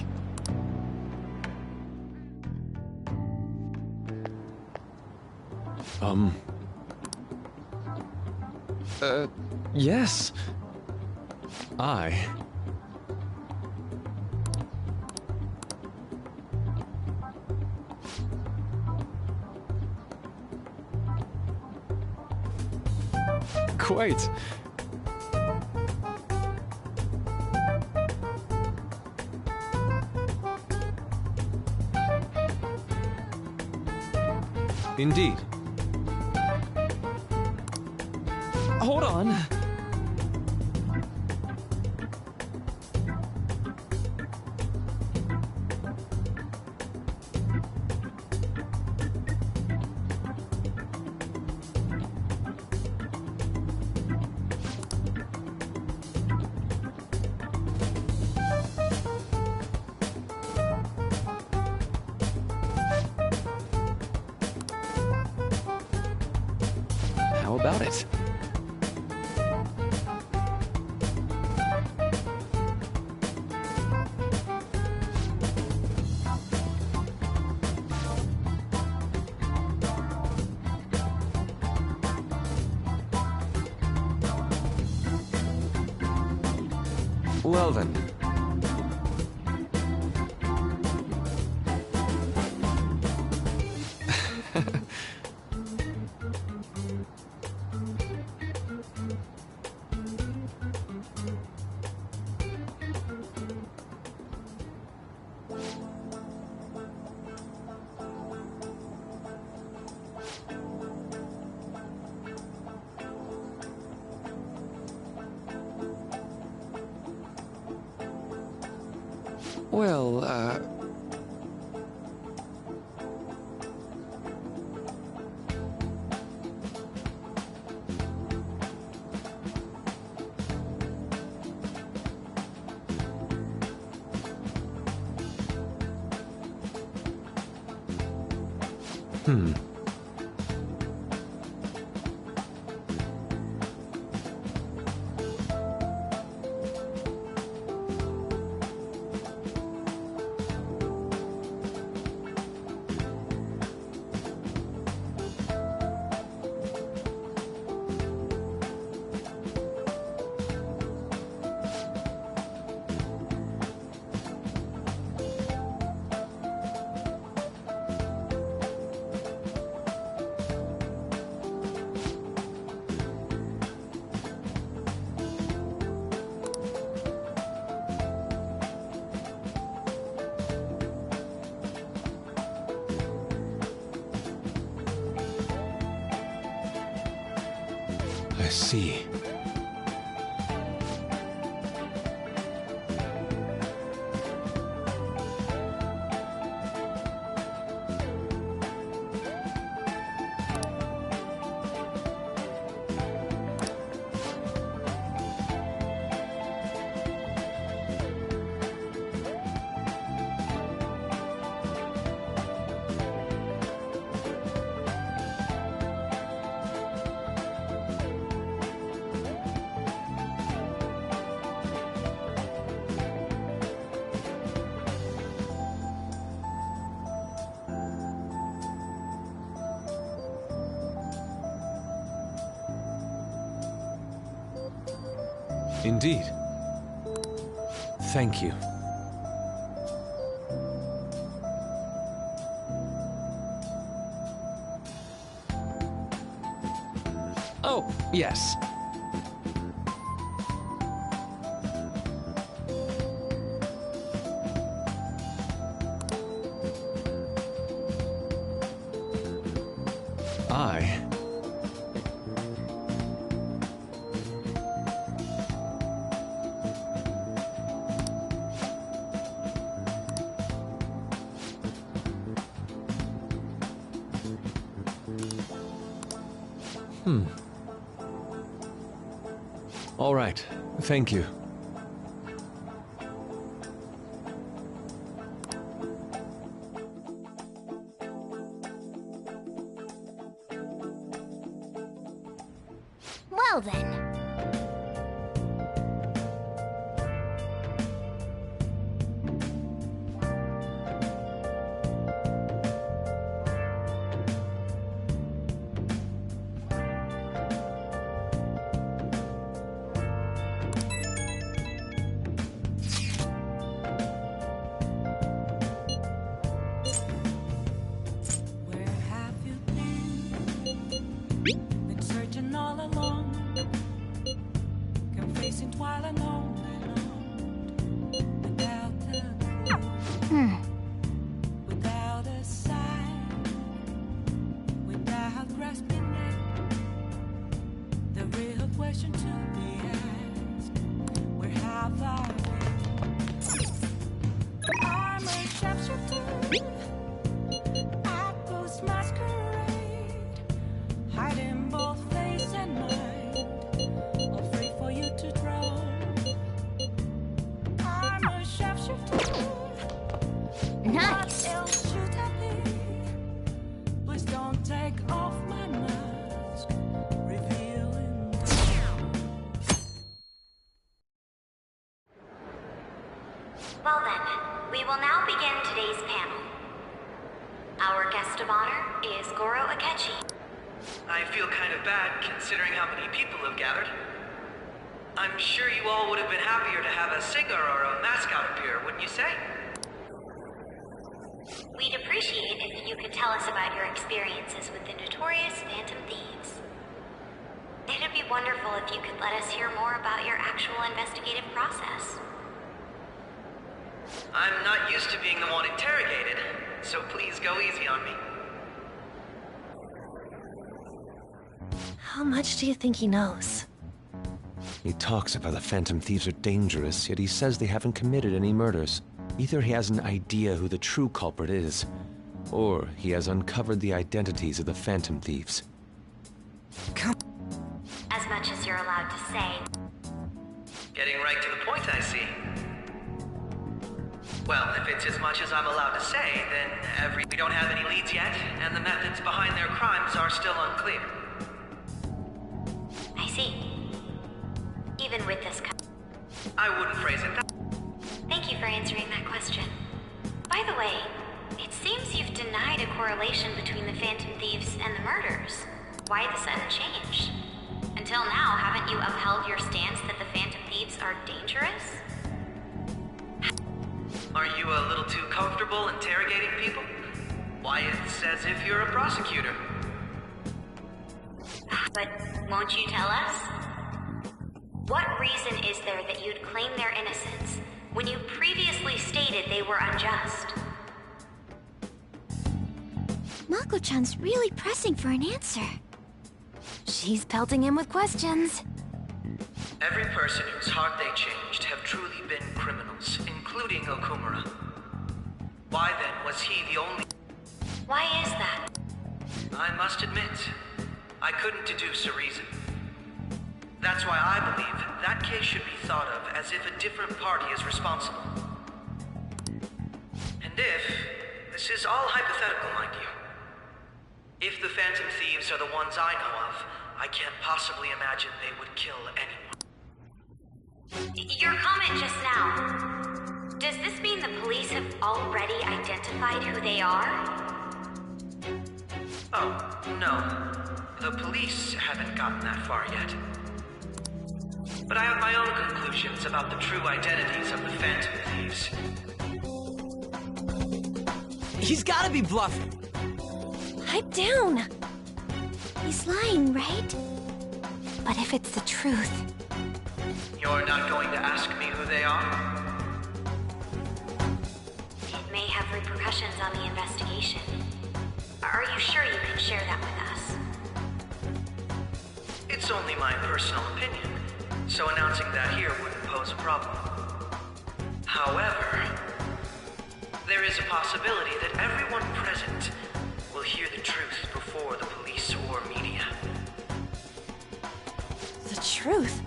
Yes. Quite. Indeed. Hold on. How about it? Well then. Well, see. Indeed. Thank you. Oh, yes. All right. Thank you. Well then. Well then, we will now begin today's panel. Our guest of honor is Goro Akechi. I feel kind of bad considering how many people have gathered. I'm sure you all would have been happier to have a singer or a mascot appear, wouldn't you say? We'd appreciate if you could tell us about your experiences with the notorious Phantom Thieves. It'd be wonderful if you could let us hear more about your actual investigative process. I'm not used to being the one interrogated, so please go easy on me. How much do you think he knows? He talks about the Phantom Thieves are dangerous, yet he says they haven't committed any murders. Either he has an idea who the true culprit is, or he has uncovered the identities of the Phantom Thieves. As much as you're allowed to say. Getting right to the point, I see. Well, if it's as much as I'm allowed to say, then we don't have any leads yet, and the methods behind their crimes are still unclear. I see. Even with this I wouldn't phrase it that. Thank you for answering that question. By the way, it seems you've denied a correlation between the Phantom Thieves and the murders. Why the sudden change? Until now, haven't you upheld your stance that the Phantom Thieves are dangerous? Are you a little too comfortable interrogating people? Why, it's as if you're a prosecutor. But won't you tell us? What reason is there that you'd claim their innocence when you previously stated they were unjust? Mako-chan's really pressing for an answer. She's pelting him with questions. Every person whose heart they changed have truly been criminals, including Okumura. Why then was he the only... Why is that? I must admit, I couldn't deduce a reason. That's why I believe that case should be thought of as if a different party is responsible. And if, this is all hypothetical, mind you, if the Phantom Thieves are the ones I know of, I can't possibly imagine they would kill anyone. Your comment just now, does this mean the police have already identified who they are? Oh, no. The police haven't gotten that far yet. But I have my own conclusions about the true identities of the Phantom Thieves. He's gotta be bluffing. Pipe down. He's lying, right? But if it's the truth... You're not going to ask me who they are? It may have repercussions on the investigation. Are you sure you can share that with us? It's only my personal opinion, so announcing that here wouldn't pose a problem. However, there is a possibility that everyone present will hear the truth before the police or media. The truth?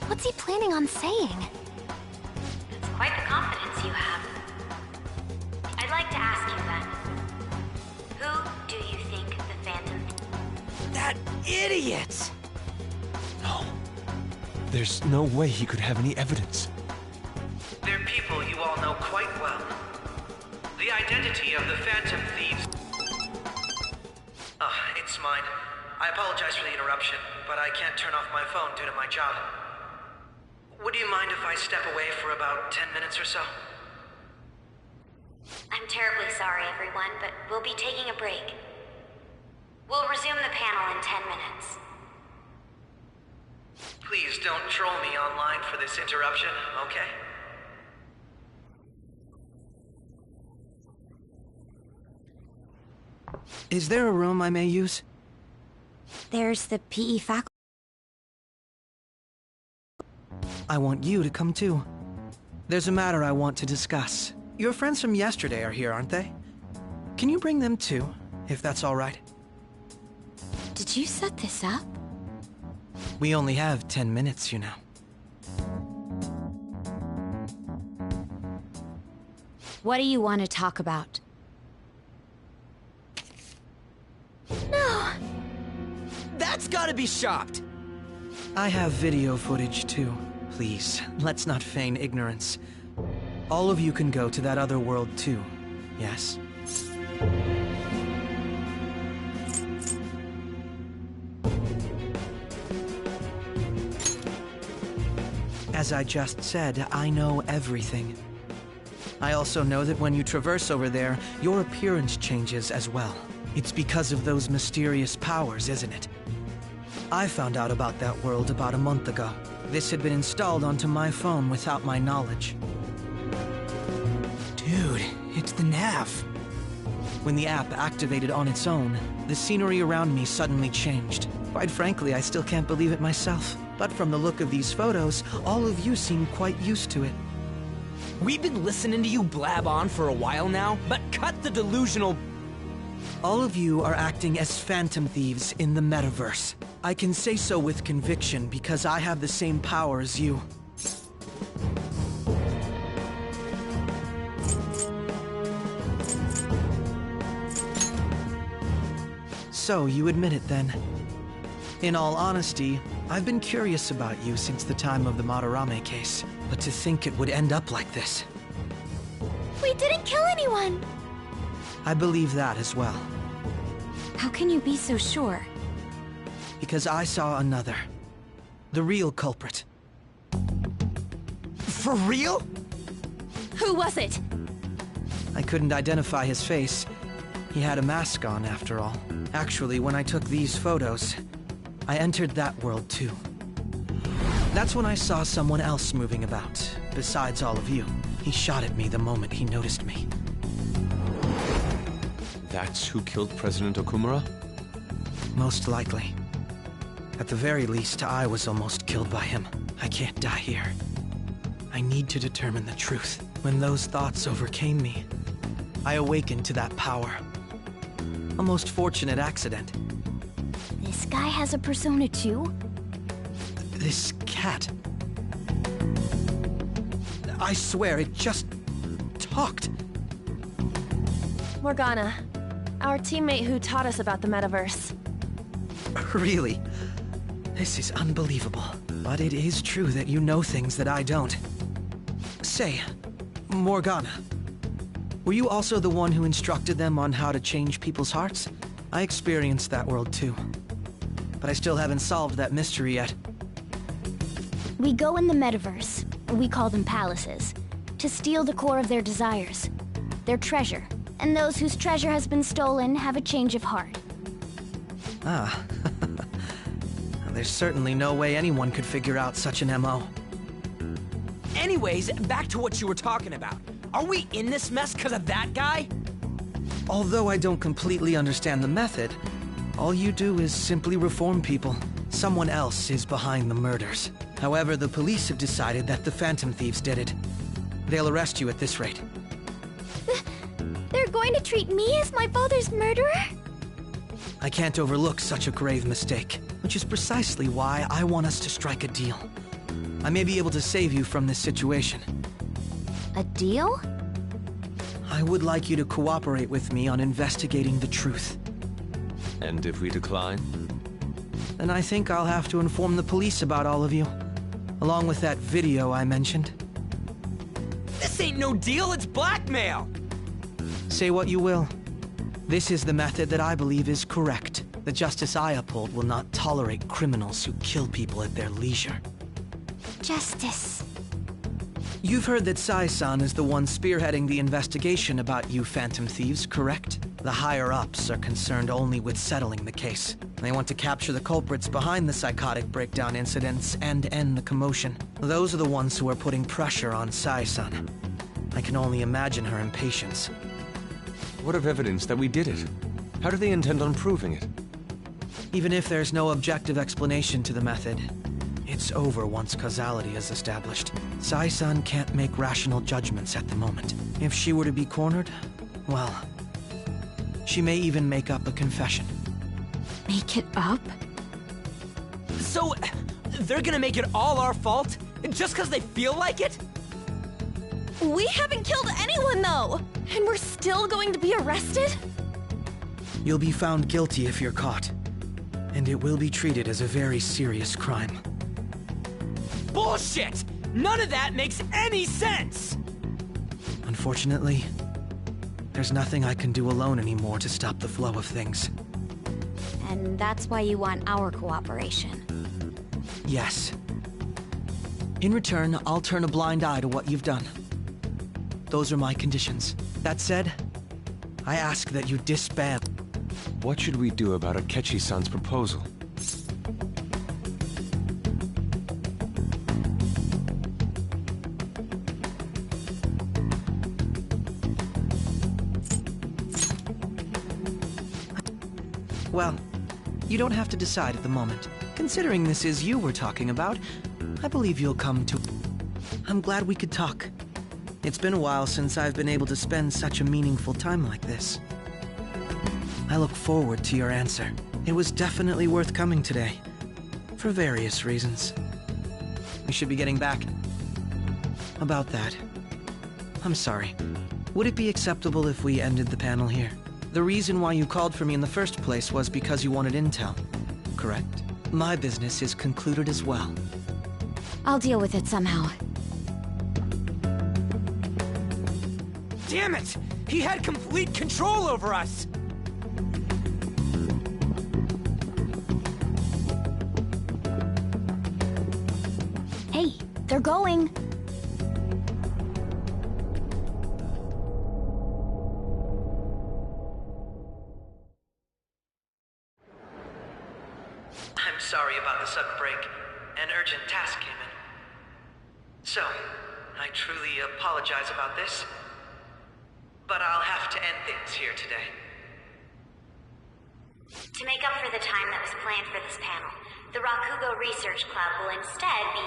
What's he planning on saying? That's quite the confidence you have. I'd like to ask you then, who do you think the Phantom... That idiot! No. There's no way he could have any evidence. They're people you all know quite well. The identity of the Phantom Thieves... it's mine. I apologize for the interruption, but I can't turn off my phone due to my job. Would you mind if I step away for about 10 minutes or so? I'm terribly sorry, everyone, but we'll be taking a break. We'll resume the panel in 10 minutes. Please don't troll me online for this interruption, okay? Is there a room I may use? There's the PE faculty. I want you to come too. There's a matter I want to discuss. Your friends from yesterday are here, aren't they? Can you bring them too, if that's all right? Did you set this up? We only have 10 minutes, you know. What do you want to talk about? No! That's gotta be shopped! I have video footage too. Please, let's not feign ignorance. All of you can go to that other world too, yes? As I just said, I know everything. I also know that when you traverse over there, your appearance changes as well. It's because of those mysterious powers, isn't it? I found out about that world about a month ago. This had been installed onto my phone without my knowledge. Dude, it's the nav. When the app activated on its own, the scenery around me suddenly changed. Quite frankly, I still can't believe it myself. But from the look of these photos, all of you seem quite used to it. We've been listening to you blab on for a while now, but cut the delusional... All of you are acting as Phantom Thieves in the metaverse. I can say so with conviction because I have the same power as you. So, you admit it then. In all honesty, I've been curious about you since the time of the Madarame case, but to think it would end up like this. We didn't kill anyone! I believe that as well. How can you be so sure? Because I saw another. The real culprit. For real? Who was it? I couldn't identify his face. He had a mask on, after all. Actually, when I took these photos, I entered that world too. That's when I saw someone else moving about, besides all of you. He shot at me the moment he noticed me. That's who killed President Okumura? Most likely. At the very least, I was almost killed by him. I can't die here. I need to determine the truth. When those thoughts overcame me, I awakened to that power. A most fortunate accident. This guy has a persona too? This cat. I swear, it just talked. Morgana, our teammate who taught us about the metaverse. Really? This is unbelievable. But it is true that you know things that I don't. Say, Morgana, were you also the one who instructed them on how to change people's hearts? I experienced that world too. But I still haven't solved that mystery yet. We go in the metaverse, we call them palaces, to steal the core of their desires, their treasure. And those whose treasure has been stolen have a change of heart. Ah. There's certainly no way anyone could figure out such an MO. Anyways, back to what you were talking about. Are we in this mess because of that guy? Although I don't completely understand the method, all you do is simply reform people. Someone else is behind the murders. However, the police have decided that the Phantom Thieves did it. They'll arrest you at this rate. They're going to treat me as my father's murderer? I can't overlook such a grave mistake, which is precisely why I want us to strike a deal. I may be able to save you from this situation. A deal? I would like you to cooperate with me on investigating the truth. And if we decline? Then I think I'll have to inform the police about all of you, along with that video I mentioned. This ain't no deal, it's blackmail! Say what you will. This is the method that I believe is correct. The justice I uphold will not tolerate criminals who kill people at their leisure. Justice. You've heard that Sai-san is the one spearheading the investigation about you Phantom Thieves, correct? The higher-ups are concerned only with settling the case. They want to capture the culprits behind the psychotic breakdown incidents and end the commotion. Those are the ones who are putting pressure on Sai-san. I can only imagine her impatience. What of evidence that we did it? How do they intend on proving it? Even if there's no objective explanation to the method, it's over once causality is established. Sai-san can't make rational judgments at the moment. If she were to be cornered, well, she may even make up a confession. Make it up? So, they're gonna make it all our fault? Just because they feel like it? We haven't killed anyone, though! And we're still going to be arrested? You'll be found guilty if you're caught. And it will be treated as a very serious crime. Bullshit! None of that makes any sense! Unfortunately, there's nothing I can do alone anymore to stop the flow of things. And that's why you want our cooperation. Yes. In return, I'll turn a blind eye to what you've done. Those are my conditions. That said, I ask that you disband. What should we do about Akechi-san's proposal? Well, you don't have to decide at the moment. Considering this is you we're talking about, I believe you'll come to... I'm glad we could talk. It's been a while since I've been able to spend such a meaningful time like this. I look forward to your answer. It was definitely worth coming today. For various reasons. We should be getting back. About that. I'm sorry. Would it be acceptable if we ended the panel here? The reason why you called for me in the first place was because you wanted intel, correct? My business is concluded as well. I'll deal with it somehow. Damn it! He had complete control over us! Hey, they're going. I'm sorry about the sudden break. An urgent task came in. So, I truly apologize about this. But I'll have to end things here today. To make up for the time that was planned for this panel, The Rakugo Research Club will instead be...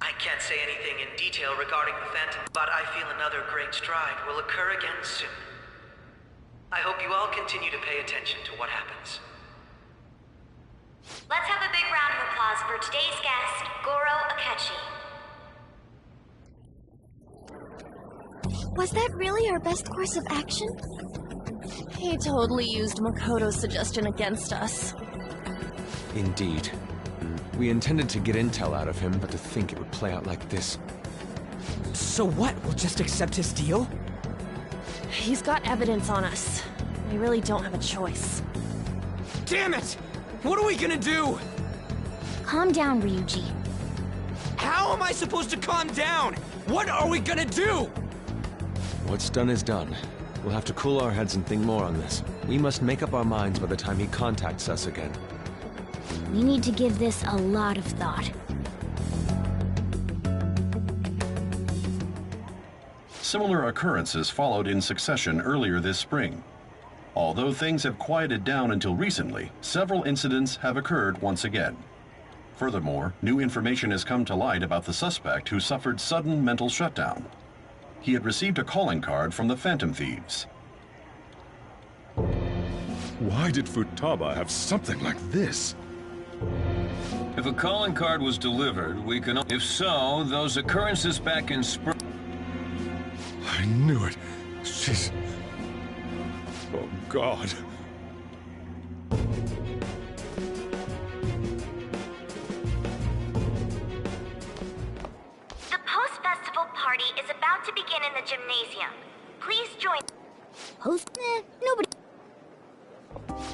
I can't say anything in detail regarding the Phantom, but I feel another great stride will occur again soon. I hope you all continue to pay attention to what happens. Let's have a big round of applause for today's guest, Goro Akechi. Was that really our best course of action? He totally used Makoto's suggestion against us. Indeed. We intended to get intel out of him, but to think it would play out like this. So what? We'll just accept his deal? He's got evidence on us. We really don't have a choice. Damn it! What are we gonna do? Calm down, Ryuji. How am I supposed to calm down? What are we gonna do? What's done is done. We'll have to cool our heads and think more on this. We must make up our minds by the time he contacts us again. We need to give this a lot of thought. Similar occurrences followed in succession earlier this spring. Although things have quieted down until recently, several incidents have occurred once again. Furthermore, new information has come to light about the suspect who suffered sudden mental shutdown. He had received a calling card from the Phantom Thieves. Why did Futaba have something like this? If a calling card was delivered, we can... If so, those occurrences back in spring... I knew it. She's... Oh, God. The post-festival party is about to begin in the gymnasium. Please join... Nobody...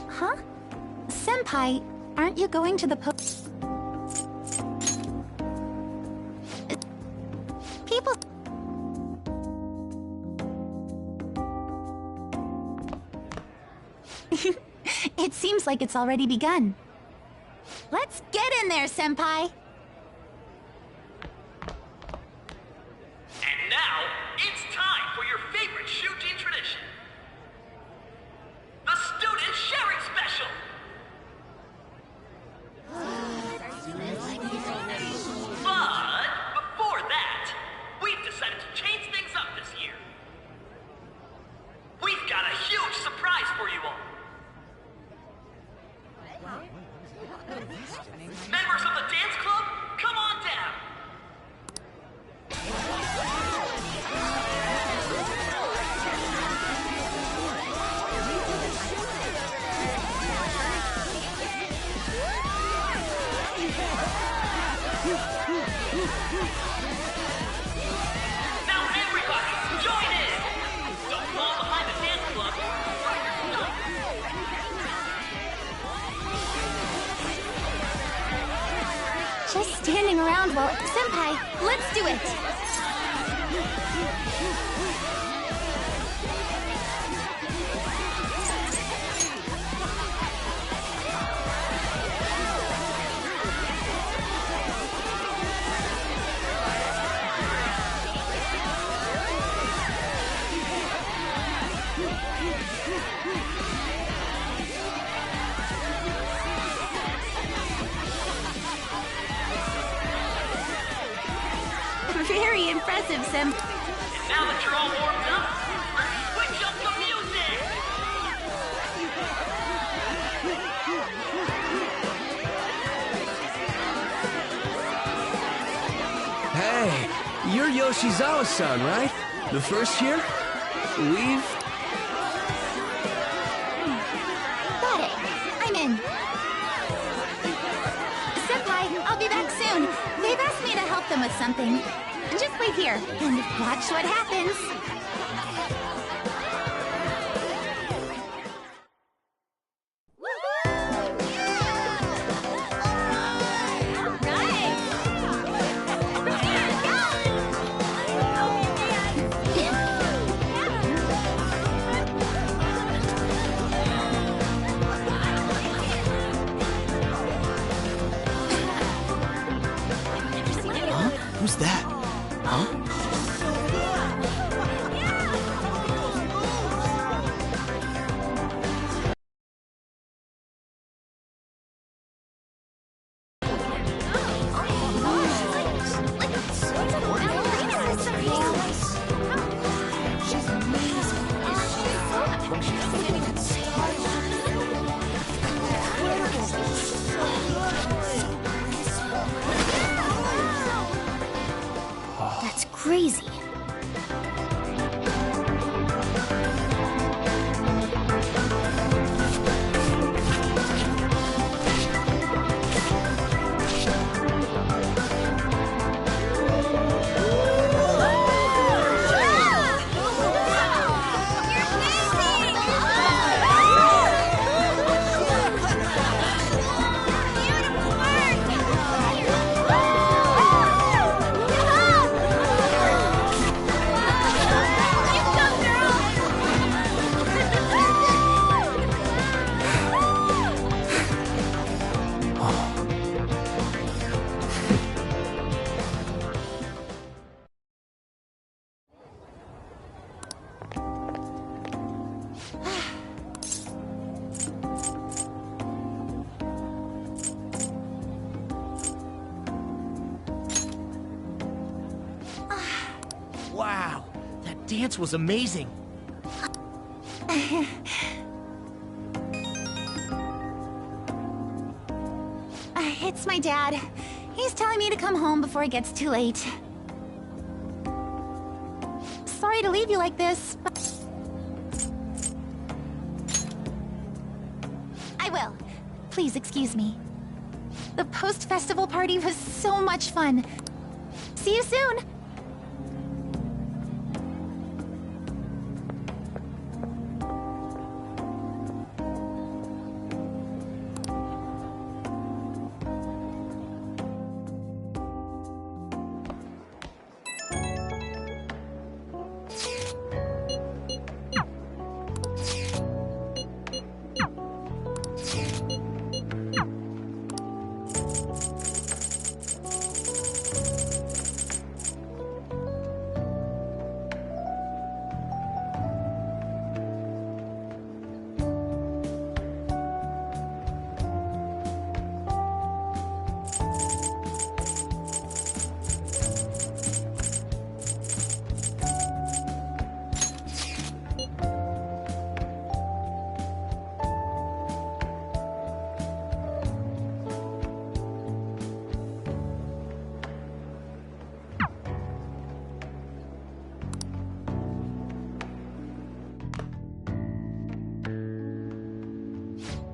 Huh? Senpai, aren't you going to the People... It seems like it's already begun. Let's get in there, Senpai! And now, it's time for your favorite shooting tradition. The Student Sharing Special! But before that, we've decided to change things up this year. We've got a huge surprise for you all. Members of the dance club, come on down. Now everybody, join in! Don't fall behind the dance club. Just standing around while... Senpai, let's do it! Very impressive, Sem. And now that you're all warmed up, let's switch up the music! Hey, you're Yoshizawa-san, right? The first year? We've... Got it. I'm in. Senpai, I'll be back soon. They've asked me to help them with something. Just wait here and watch what happens. Who's that? Huh? crazy. Wow, that dance was amazing. It's my dad. He's telling me to come home before it gets too late. Sorry to leave you like this, but... I will. Please excuse me. The post-festival party was so much fun. See you soon!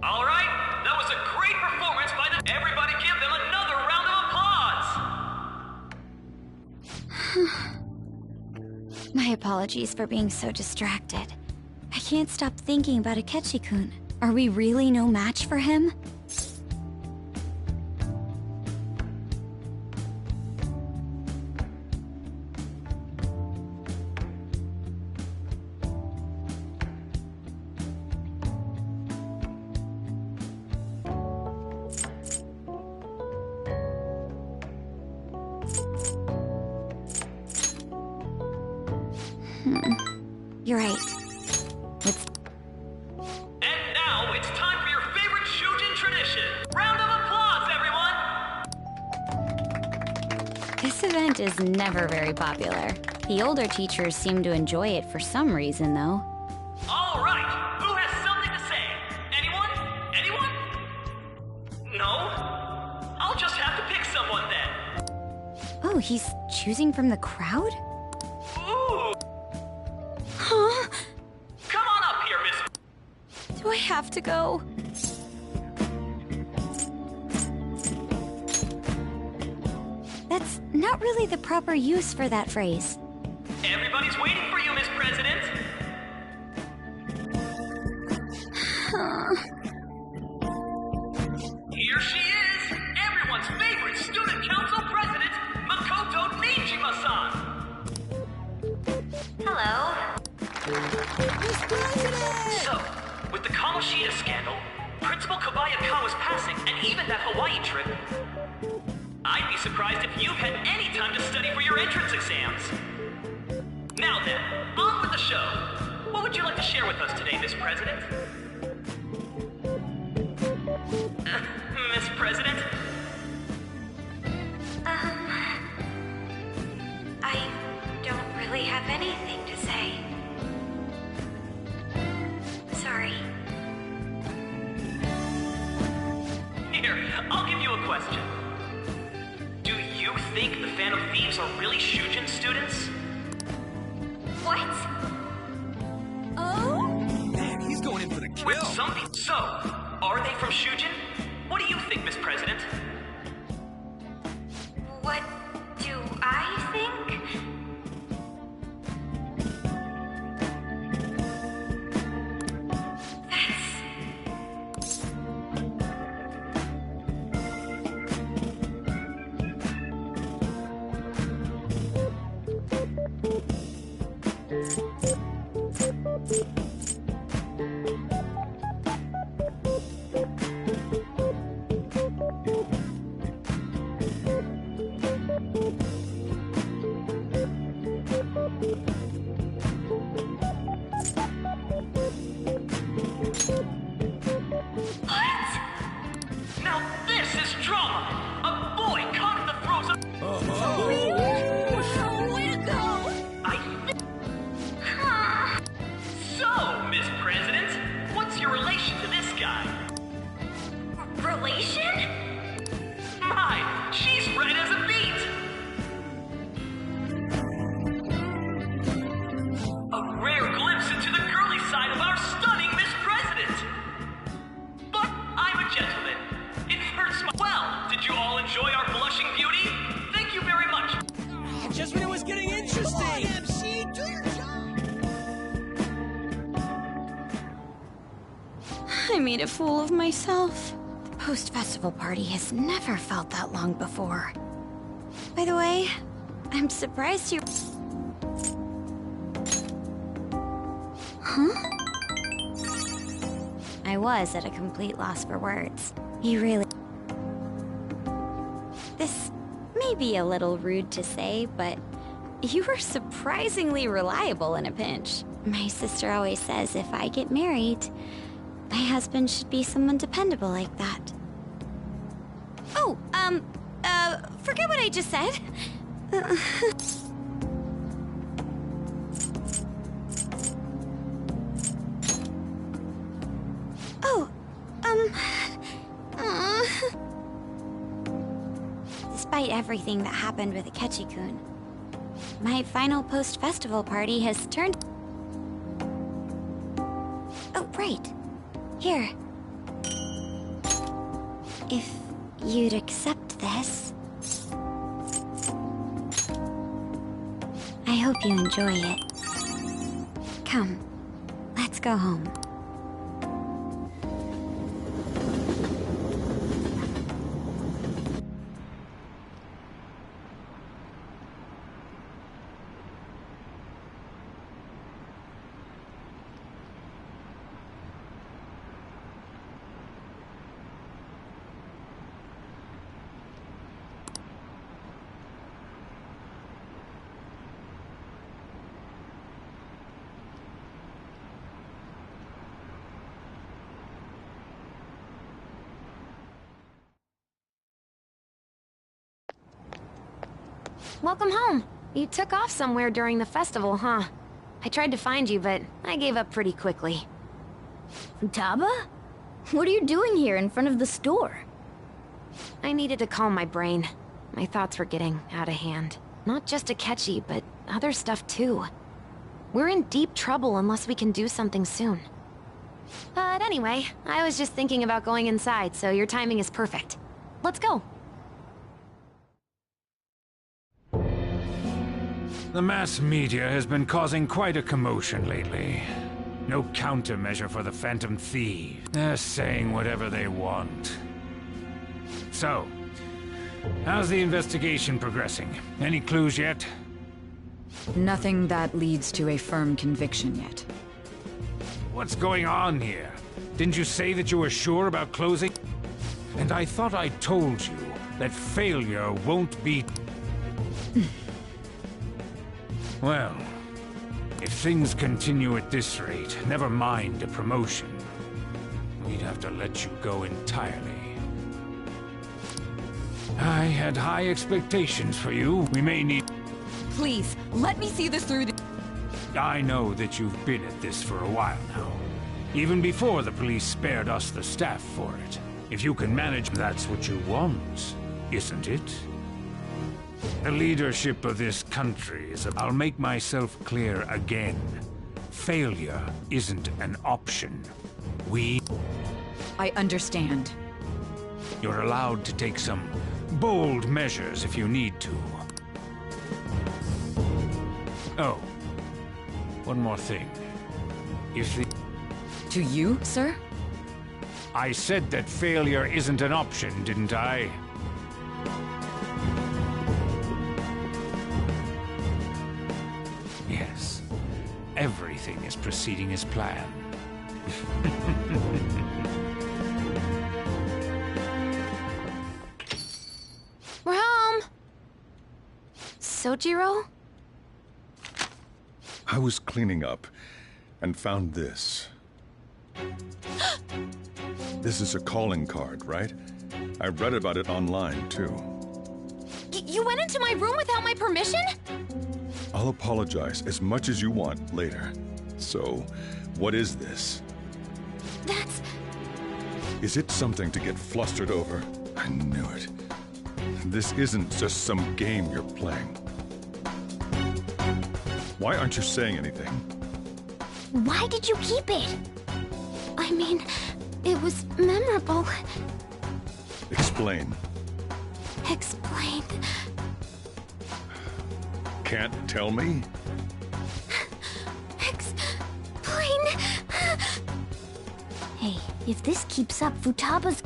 All right, that was a great performance by the... Everybody give them another round of applause! My apologies for being so distracted. I can't stop thinking about Akechi-kun. Are we really no match for him? You're right. It's... And now it's time for your favorite Shujin tradition! Round of applause, everyone! This event is never very popular. The older teachers seem to enjoy it for some reason, though. All right, who has something to say? Anyone? Anyone? No? I'll just have to pick someone then. Oh, he's choosing from the crowd? Ooh! Huh? Come on up here, Miss... Do I have to go? That's not really the proper use for that phrase. Everybody's waiting for you, Miss President! Here she is! Everyone's favorite Student Council President, Makoto Nijima-san! Hello. So, with the Kamoshida scandal, Principal Kobayakawa's passing, and even that Hawaii trip, I'd be surprised if you've had any time to study for your entrance exams. Now then, on with the show. What would you like to share with us today, Miss President? Miss President? I don't really have anything to say. Sorry. Here, I'll give you a question. Do you think the Phantom Thieves are really Shujin students? What? Oh? Man, he's going in for the kill. With something. So, are they from Shujin? What do you think, Miss President? What do I think? Now this is drama! A boy caught in the throes of... Way to go! So, Miss President, what's your relation to this guy? Relation? My, she's red as a beet! A rare glimpse into the girly side of our stunning Miss President! But I'm a gentleman. It hurts my... Well, did you all enjoy our blushing beauty? Thank you very much. Just when it was getting interesting! MC, do your job! I made a fool of myself. The post-festival party has never felt that long before. By the way, I'm surprised you... Huh? I was at a complete loss for words. He really... This may be a little rude to say, but you were surprisingly reliable in a pinch. My sister always says if I get married, my husband should be someone dependable like that. Oh, forget what I just said. Oh, despite everything that happened with Akechi-kun, my final post-festival party has turned... Oh, right. Here. If you'd accept this... I hope you enjoy it. Come, let's go home. Welcome home. You took off somewhere during the festival, huh? I tried to find you, but I gave up pretty quickly. Taba? What are you doing here in front of the store? I needed to calm my brain. My thoughts were getting out of hand. Not just Akechi, but other stuff too. We're in deep trouble unless we can do something soon. But anyway, I was just thinking about going inside, so your timing is perfect. Let's go. The mass media has been causing quite a commotion lately. No countermeasure for the Phantom Thieves. They're saying whatever they want. So, how's the investigation progressing? Any clues yet? Nothing that leads to a firm conviction yet. What's going on here? Didn't you say that you were sure about closing? And I thought I told you that failure won't be... Well, if things continue at this rate, never mind a promotion. We'd have to let you go entirely. I had high expectations for you. We may need... Please, let me see this through the... I know that you've been at this for a while now. Even before the police spared us the staff for it. If you can manage, that's what you want, isn't it? The leadership of this country is... I'll make myself clear again. Failure isn't an option. I understand. You're allowed to take some bold measures if you need to. Oh, one more thing. If the... To you, sir? I said that failure isn't an option, didn't I? Yes. Everything is proceeding as planned. We're home! Sojiro? I was cleaning up and found this. This is a calling card, right? I read about it online, too. You went into my room without my permission? I'll apologize as much as you want later. So, what is this? That's... Is it something to get flustered over? I knew it. This isn't just some game you're playing. Why aren't you saying anything? Why did you keep it? I mean, it was memorable. Explain. Explain. Can't tell me? Explain. Hey, if this keeps up, Futaba's...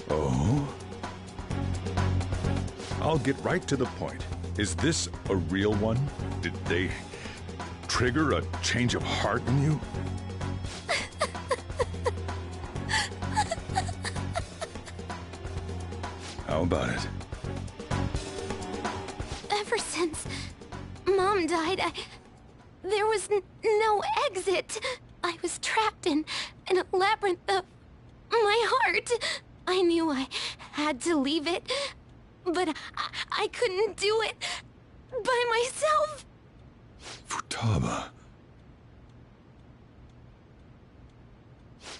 Oh? I'll get right to the point. Is this a real one? Did they trigger a change of heart in you? How about it? Ever since Mom died, there was no exit. I was trapped in a labyrinth of my heart. I knew I had to leave it, but I couldn't do it by myself. Futaba.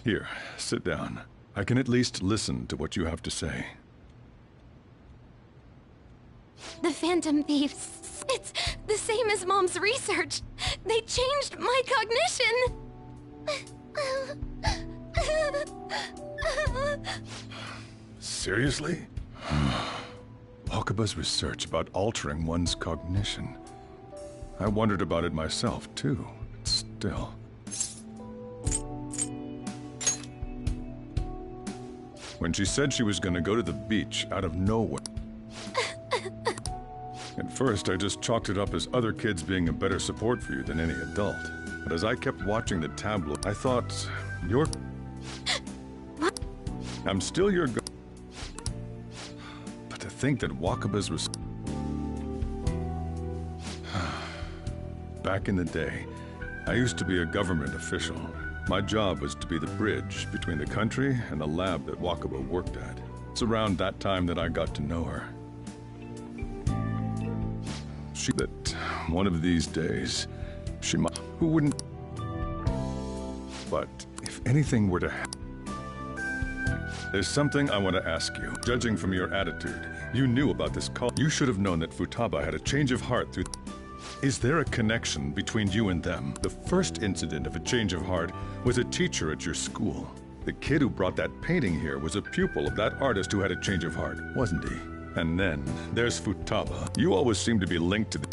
Here, sit down. I can at least listen to what you have to say. The Phantom Thieves. It's the same as Mom's research. They changed my cognition. Seriously? Wakaba's research about altering one's cognition. I wondered about it myself, too. Still. When she said she was gonna go to the beach out of nowhere. At first, I just chalked it up as other kids being a better support for you than any adult. But as I kept watching the tableau, I thought, you're... What? I'm still your... But to think that Wakaba's was... Back in the day, I used to be a government official. My job was to be the bridge between the country and the lab that Wakaba worked at. It's around that time that I got to know her. That one of these days, she might... Who wouldn't... But if anything were to happen... There's something I want to ask you. Judging from your attitude, you knew about this call. You should have known that Futaba had a change of heart through... Is there a connection between you and them? The first incident of a change of heart was a teacher at your school. The kid who brought that painting here was a pupil of that artist who had a change of heart, wasn't he? And then, there's Futaba. You always seem to be linked to the...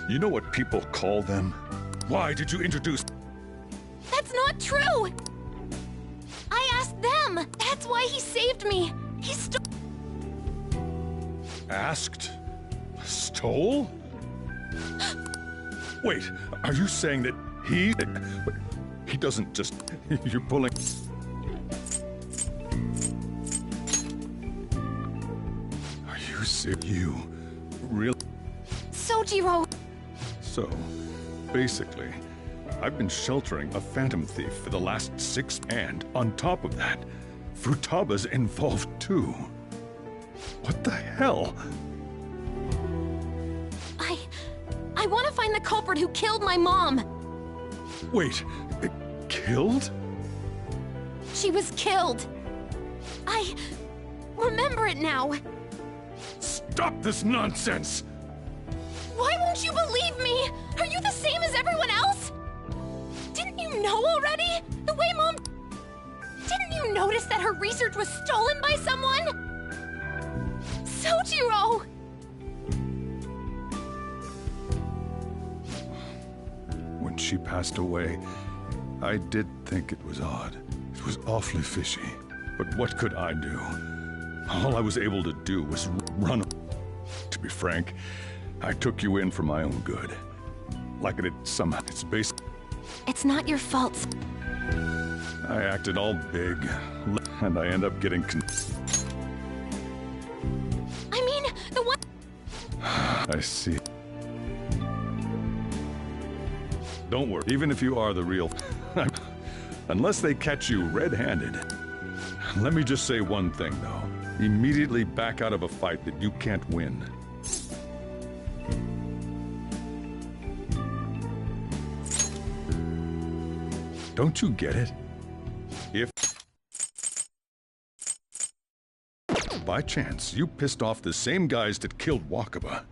You know what people call them? Why did you introduce... That's not true! I asked them! That's why he saved me! He stole... Asked? Stole? Wait, are you saying that he... He doesn't just... You're pulling... Are you serious? You... Really? Sojiro! So, basically, I've been sheltering a phantom thief for the last 6... And, on top of that, Futaba's involved too. What the hell? I want to find the culprit who killed my mom! Wait, killed? She was killed! I remember it now! Stop this nonsense! Why won't you believe me? Are you the same as everyone else? Didn't you know already? The way Mom... Didn't you notice that her research was stolen by someone? Sojiro! When she passed away, I did think it was odd. It was awfully fishy. But what could I do? All I was able to do was run. To be frank, I took you in for my own good. Like it somehow, it's based... It's not your fault. I acted all big, and I end up getting I mean, the one... I see. Don't worry, even if you are the real... Unless they catch you red-handed. Let me just say one thing, though. Immediately back out of a fight that you can't win. Don't you get it? If by chance you pissed off the same guys that killed Wakaba,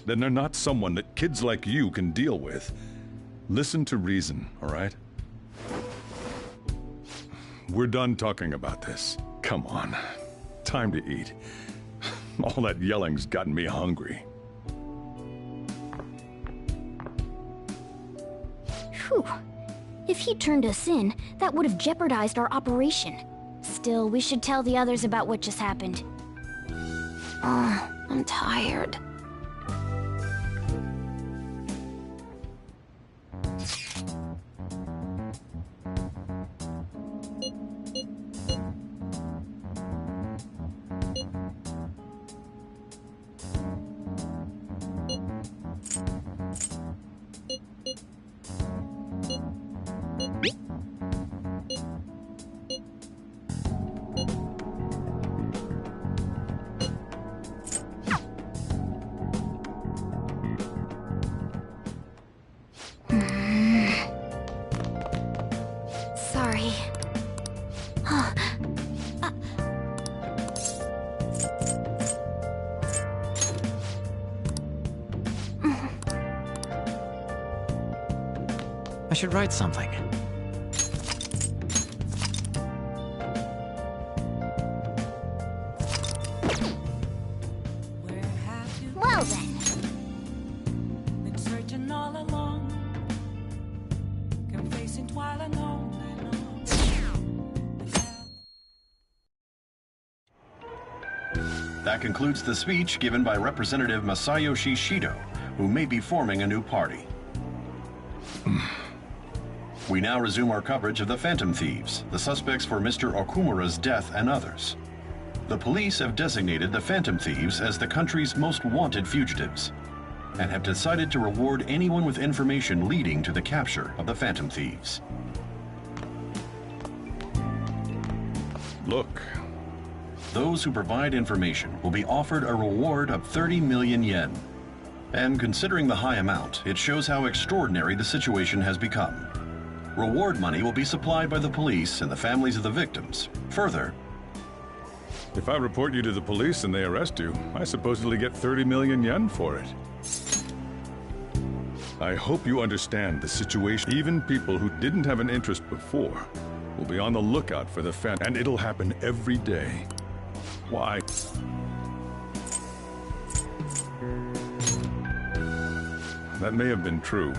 then they're not someone that kids like you can deal with. Listen to reason, all right? We're done talking about this. Come on. Time to eat. All that yelling's gotten me hungry. Whew. If he turned us in, that would have jeopardized our operation. Still, we should tell the others about what just happened. I'm tired. Sorry. I should write something. Well then. Been searching all along, confessing while alone and on. That concludes the speech given by Representative Masayoshi Shido, who may be forming a new party. We now resume our coverage of the Phantom Thieves, the suspects for Mr. Okumura's death and others. The police have designated the Phantom Thieves as the country's most wanted fugitives, and have decided to reward anyone with information leading to the capture of the Phantom Thieves. Look. Those who provide information will be offered a reward of 30 million yen. And considering the high amount, it shows how extraordinary the situation has become. Reward money will be supplied by the police and the families of the victims. Further, if I report you to the police and they arrest you, I supposedly get 30 million yen for it. I hope you understand the situation. Even people who didn't have an interest before will be on the lookout for the Phantom, and it'll happen every day. Why? That may have been true,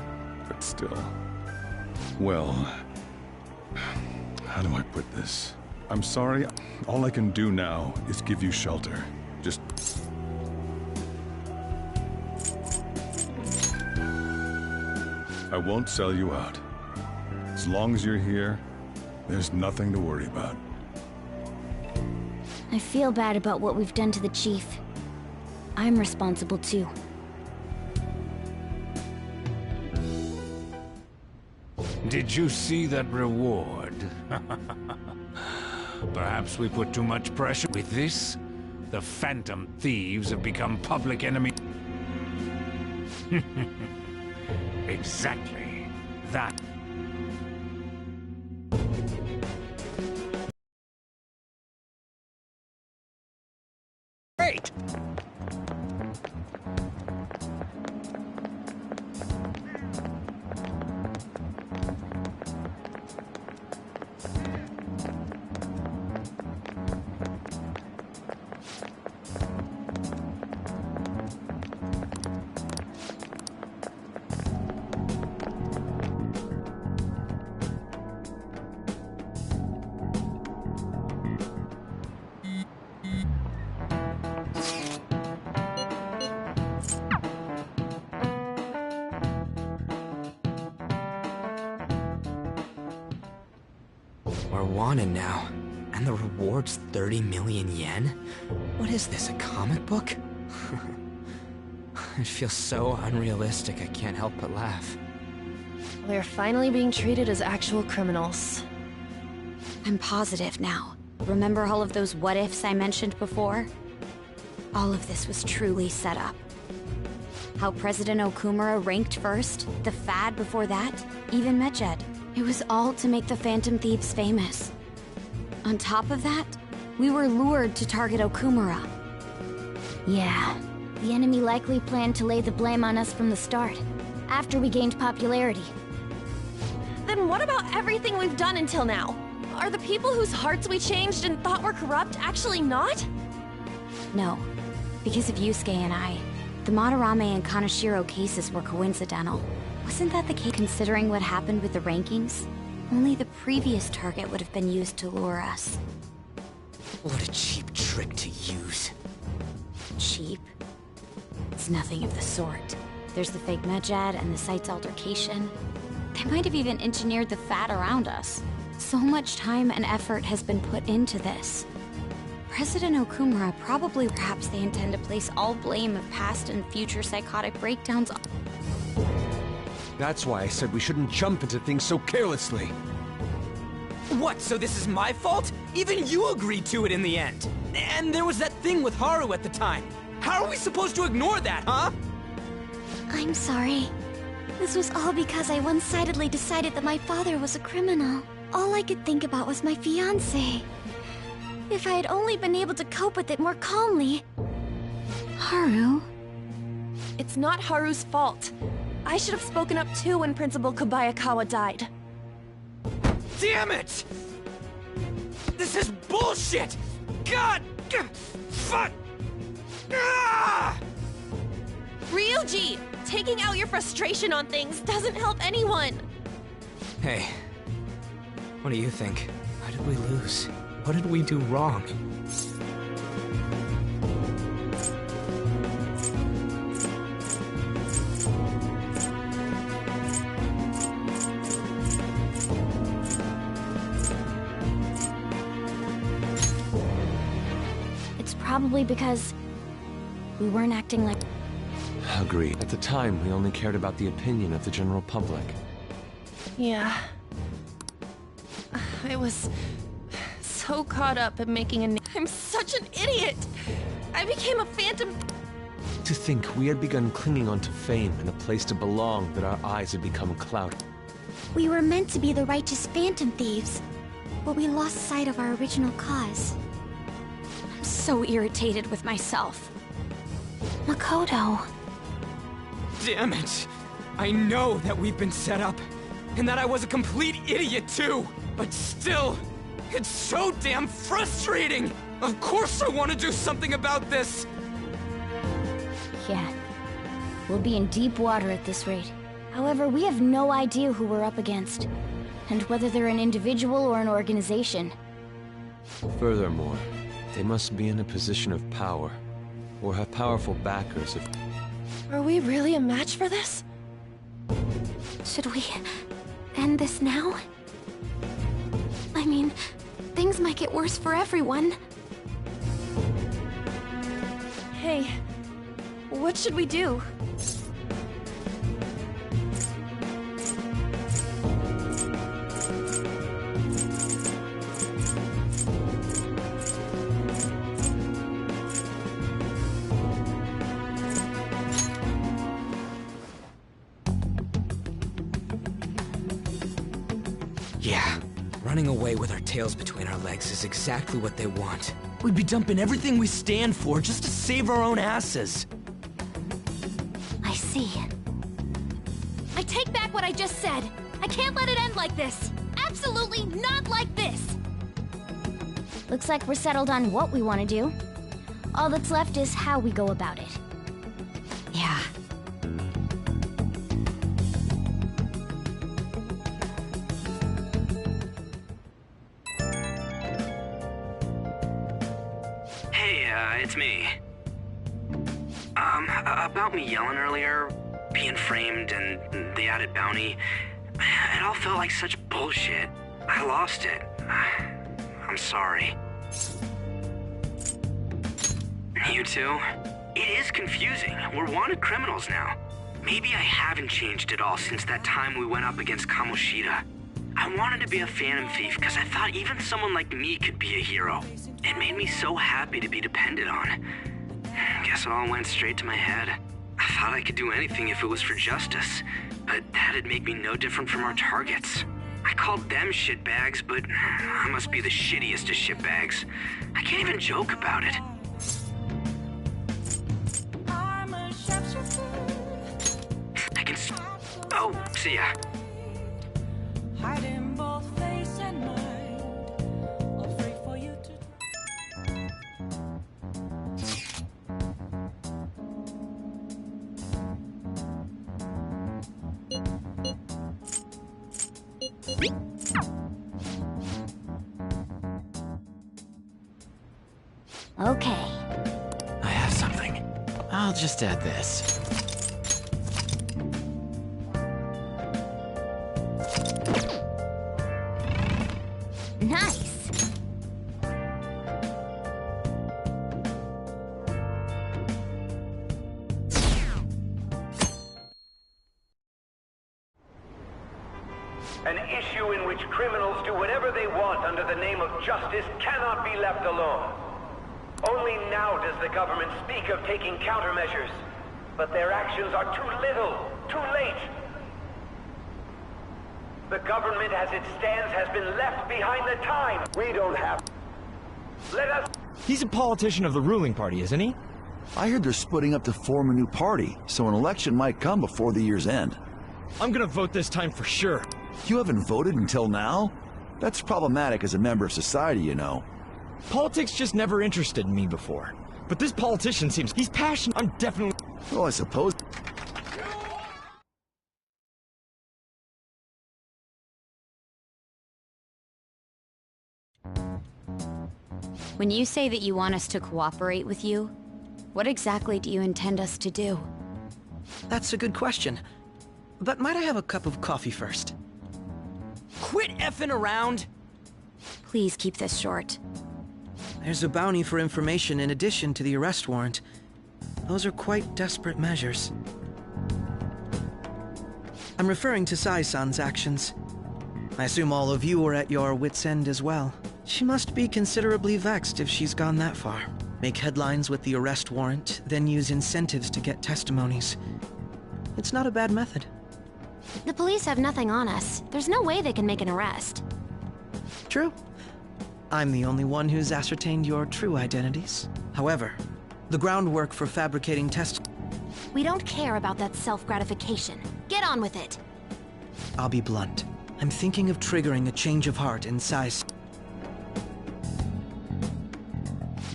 but still. Well, how do I put this? I'm sorry, all I can do now is give you shelter. Just... I won't sell you out. As long as you're here, there's nothing to worry about. I feel bad about what we've done to the chief. I'm responsible too. Did you see that reward? Perhaps we put too much pressure. With this, the Phantom Thieves have become public enemy. Exactly. That. Great! We're wanted now, and the reward's 30 million yen? What is this, a comic book? It feels so unrealistic I can't help but laugh. We're finally being treated as actual criminals. I'm positive now. Remember all of those what-ifs I mentioned before? All of this was truly set up. How President Okumura ranked first, the Fad before that, even Medjed. It was all to make the Phantom Thieves famous. On top of that, we were lured to target Okumura. Yeah, the enemy likely planned to lay the blame on us from the start, after we gained popularity. Then what about everything we've done until now? Are the people whose hearts we changed and thought were corrupt actually not? No, because of Yusuke and I, the Madarame and Kaneshiro cases were coincidental. Wasn't that the case considering what happened with the rankings? Only the previous target would have been used to lure us. What a cheap trick to use. Cheap? It's nothing of the sort. There's the fake Medjed and the site's altercation. They might have even engineered the Fad around us. So much time and effort has been put into this. President Okumura probably, perhaps they intend to place all blame of past and future psychotic breakdowns on... That's why I said we shouldn't jump into things so carelessly. What, so this is my fault? Even you agreed to it in the end. And there was that thing with Haru at the time. How are we supposed to ignore that, huh? I'm sorry. This was all because I one-sidedly decided that my father was a criminal. All I could think about was my fiancé. If I had only been able to cope with it more calmly... Haru? It's not Haru's fault. I should have spoken up too when Principal Kobayakawa died. Damn it! This is bullshit! God! Fuck! Ah! Ryuji! Taking out your frustration on things doesn't help anyone! Hey, what do you think? How did we lose? What did we do wrong? Probably because we weren't acting like... Agreed. At the time, we only cared about the opinion of the general public. Yeah. I was so caught up in making a name. I'm such an idiot! I became a phantom... To think we had begun clinging onto fame and a place to belong that our eyes had become clouded. We were meant to be the righteous Phantom Thieves, but we lost sight of our original cause. I'm so irritated with myself. Makoto. Damn it! I know that we've been set up, and that I was a complete idiot too! But still, it's so damn frustrating! Of course I want to do something about this! Yeah. We'll be in deep water at this rate. However, we have no idea who we're up against, and whether they're an individual or an organization. Furthermore, they must be in a position of power, or have powerful backers if... Are we really a match for this? Should we end this now? I mean, things might get worse for everyone. Hey, what should we do? Running away with our tails between our legs is exactly what they want. We'd be dumping everything we stand for just to save our own asses. I see. I take back what I just said. I can't let it end like this. Absolutely not like this. Looks like we're settled on what we want to do. All that's left is how we go about it. Yeah. Hey, it's me. About me yelling earlier, being framed, and the added bounty, it all felt like such bullshit. I lost it. I'm sorry. You too? It is confusing. We're wanted criminals now. Maybe I haven't changed at all since that time we went up against Kamoshida. I wanted to be a phantom thief because I thought even someone like me could be a hero. It made me so happy to be depended on. Guess it all went straight to my head. I thought I could do anything if it was for justice, but that'd make me no different from our targets. I called them shitbags, but I must be the shittiest of shitbags. I can't even joke about it. I can oh, see ya. Hiding both face and mind, afraid for you to. Okay. I have something. I'll just add this. Nice. An issue in which criminals do whatever they want under the name of justice cannot be left alone. Only now does the government speak of taking countermeasures, but their actions are too little, too late. The government as it stands has been left behind the time. We don't have... Let us... He's a politician of the ruling party, isn't he? I heard they're splitting up to form a new party, so an election might come before the year's end. I'm gonna vote this time for sure. You haven't voted until now? That's problematic as a member of society, you know. Politics just never interested me before. But this politician seems... he's passionate. I'm definitely... Well, I suppose... When you say that you want us to cooperate with you, what exactly do you intend us to do? That's a good question. But might I have a cup of coffee first? Quit effing around! Please keep this short. There's a bounty for information in addition to the arrest warrant. Those are quite desperate measures. I'm referring to Sai-san's actions. I assume all of you are at your wits' end as well. She must be considerably vexed if she's gone that far. Make headlines with the arrest warrant, then use incentives to get testimonies. It's not a bad method. The police have nothing on us. There's no way they can make an arrest. True. I'm the only one who's ascertained your true identities. However, the groundwork for fabricating tests... We don't care about that self-gratification. Get on with it. I'll be blunt. I'm thinking of triggering a change of heart in Sai's...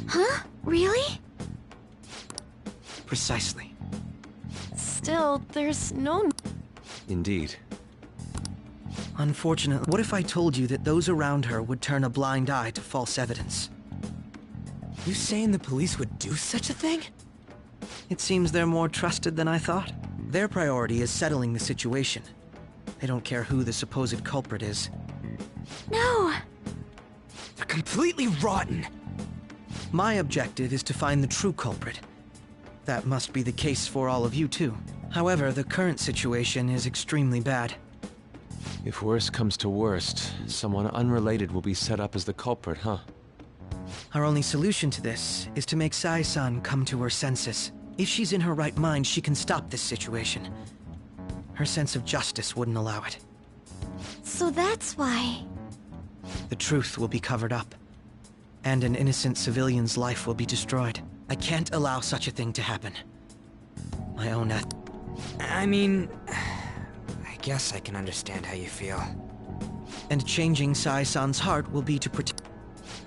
Huh? Really? Precisely. Still, there's no... Indeed. Unfortunately, what if I told you that those around her would turn a blind eye to false evidence? You saying the police would do such a thing? It seems they're more trusted than I thought. Their priority is settling the situation. They don't care who the supposed culprit is. No! They're completely rotten! My objective is to find the true culprit. That must be the case for all of you too. However, the current situation is extremely bad. If worst comes to worst, someone unrelated will be set up as the culprit, huh? Our only solution to this is to make Sai-san come to her senses. If she's in her right mind, she can stop this situation. Her sense of justice wouldn't allow it. So that's why... The truth will be covered up, and an innocent civilian's life will be destroyed. I can't allow such a thing to happen. My own I mean, I guess I can understand how you feel. And changing Sai-san's heart will be to protect...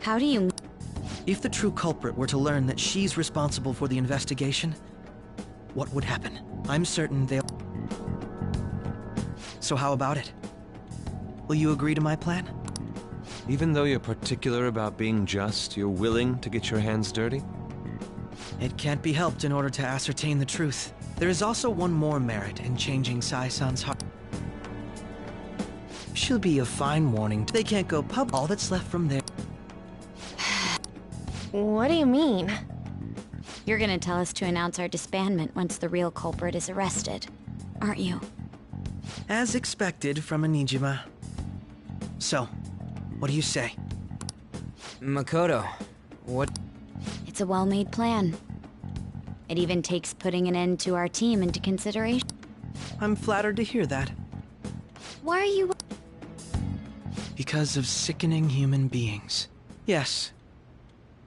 How do you... If the true culprit were to learn that she's responsible for the investigation, what would happen? I'm certain they'll... So how about it? Will you agree to my plan? Even though you're particular about being just, you're willing to get your hands dirty? It can't be helped in order to ascertain the truth. There is also one more merit in changing Sai-san's heart. She'll be a fine warning. They can't go pub. All that's left from there. What do you mean? You're gonna tell us to announce our disbandment once the real culprit is arrested, aren't you? As expected from a Nijima. So, what do you say? Makoto, what? It's a well-made plan. It even takes putting an end to our team into consideration. I'm flattered to hear that. Why are you... Because of sickening human beings. Yes.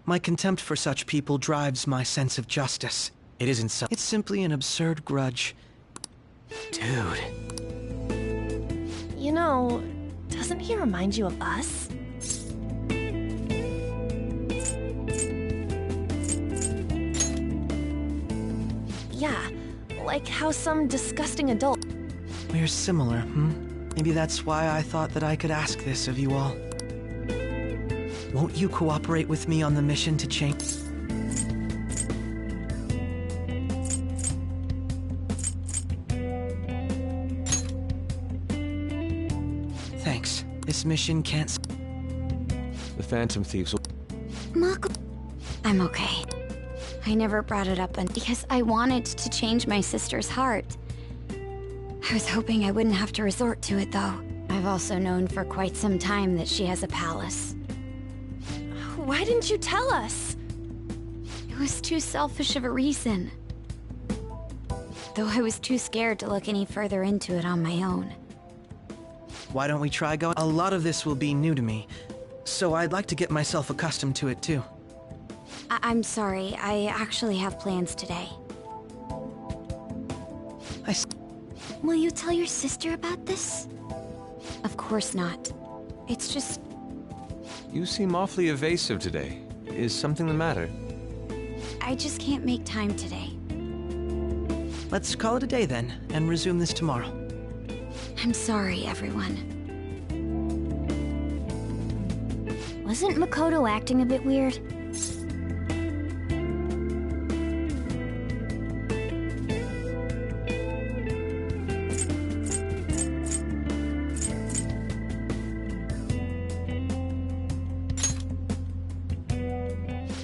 My contempt for such people drives my sense of justice. It isn't so. It's simply an absurd grudge. Dude. You know, doesn't he remind you of us? Yeah, like how some disgusting adult... We're similar, Maybe that's why I thought that I could ask this of you all. Won't you cooperate with me on the mission to change? Thanks. This mission can't... The Phantom Thieves will... Mako... I'm okay. I never brought it up because I wanted to change my sister's heart. I was hoping I wouldn't have to resort to it, though. I've also known for quite some time that she has a palace. Why didn't you tell us? It was too selfish of a reason. Though I was too scared to look any further into it on my own. Why don't we try going? A lot of this will be new to me, so I'd like to get myself accustomed to it, too. I'm sorry, I actually have plans today. Will you tell your sister about this? Of course not. It's just... You seem awfully evasive today. Is something the matter? I just can't make time today. Let's call it a day then, and resume this tomorrow. I'm sorry, everyone. Wasn't Makoto acting a bit weird?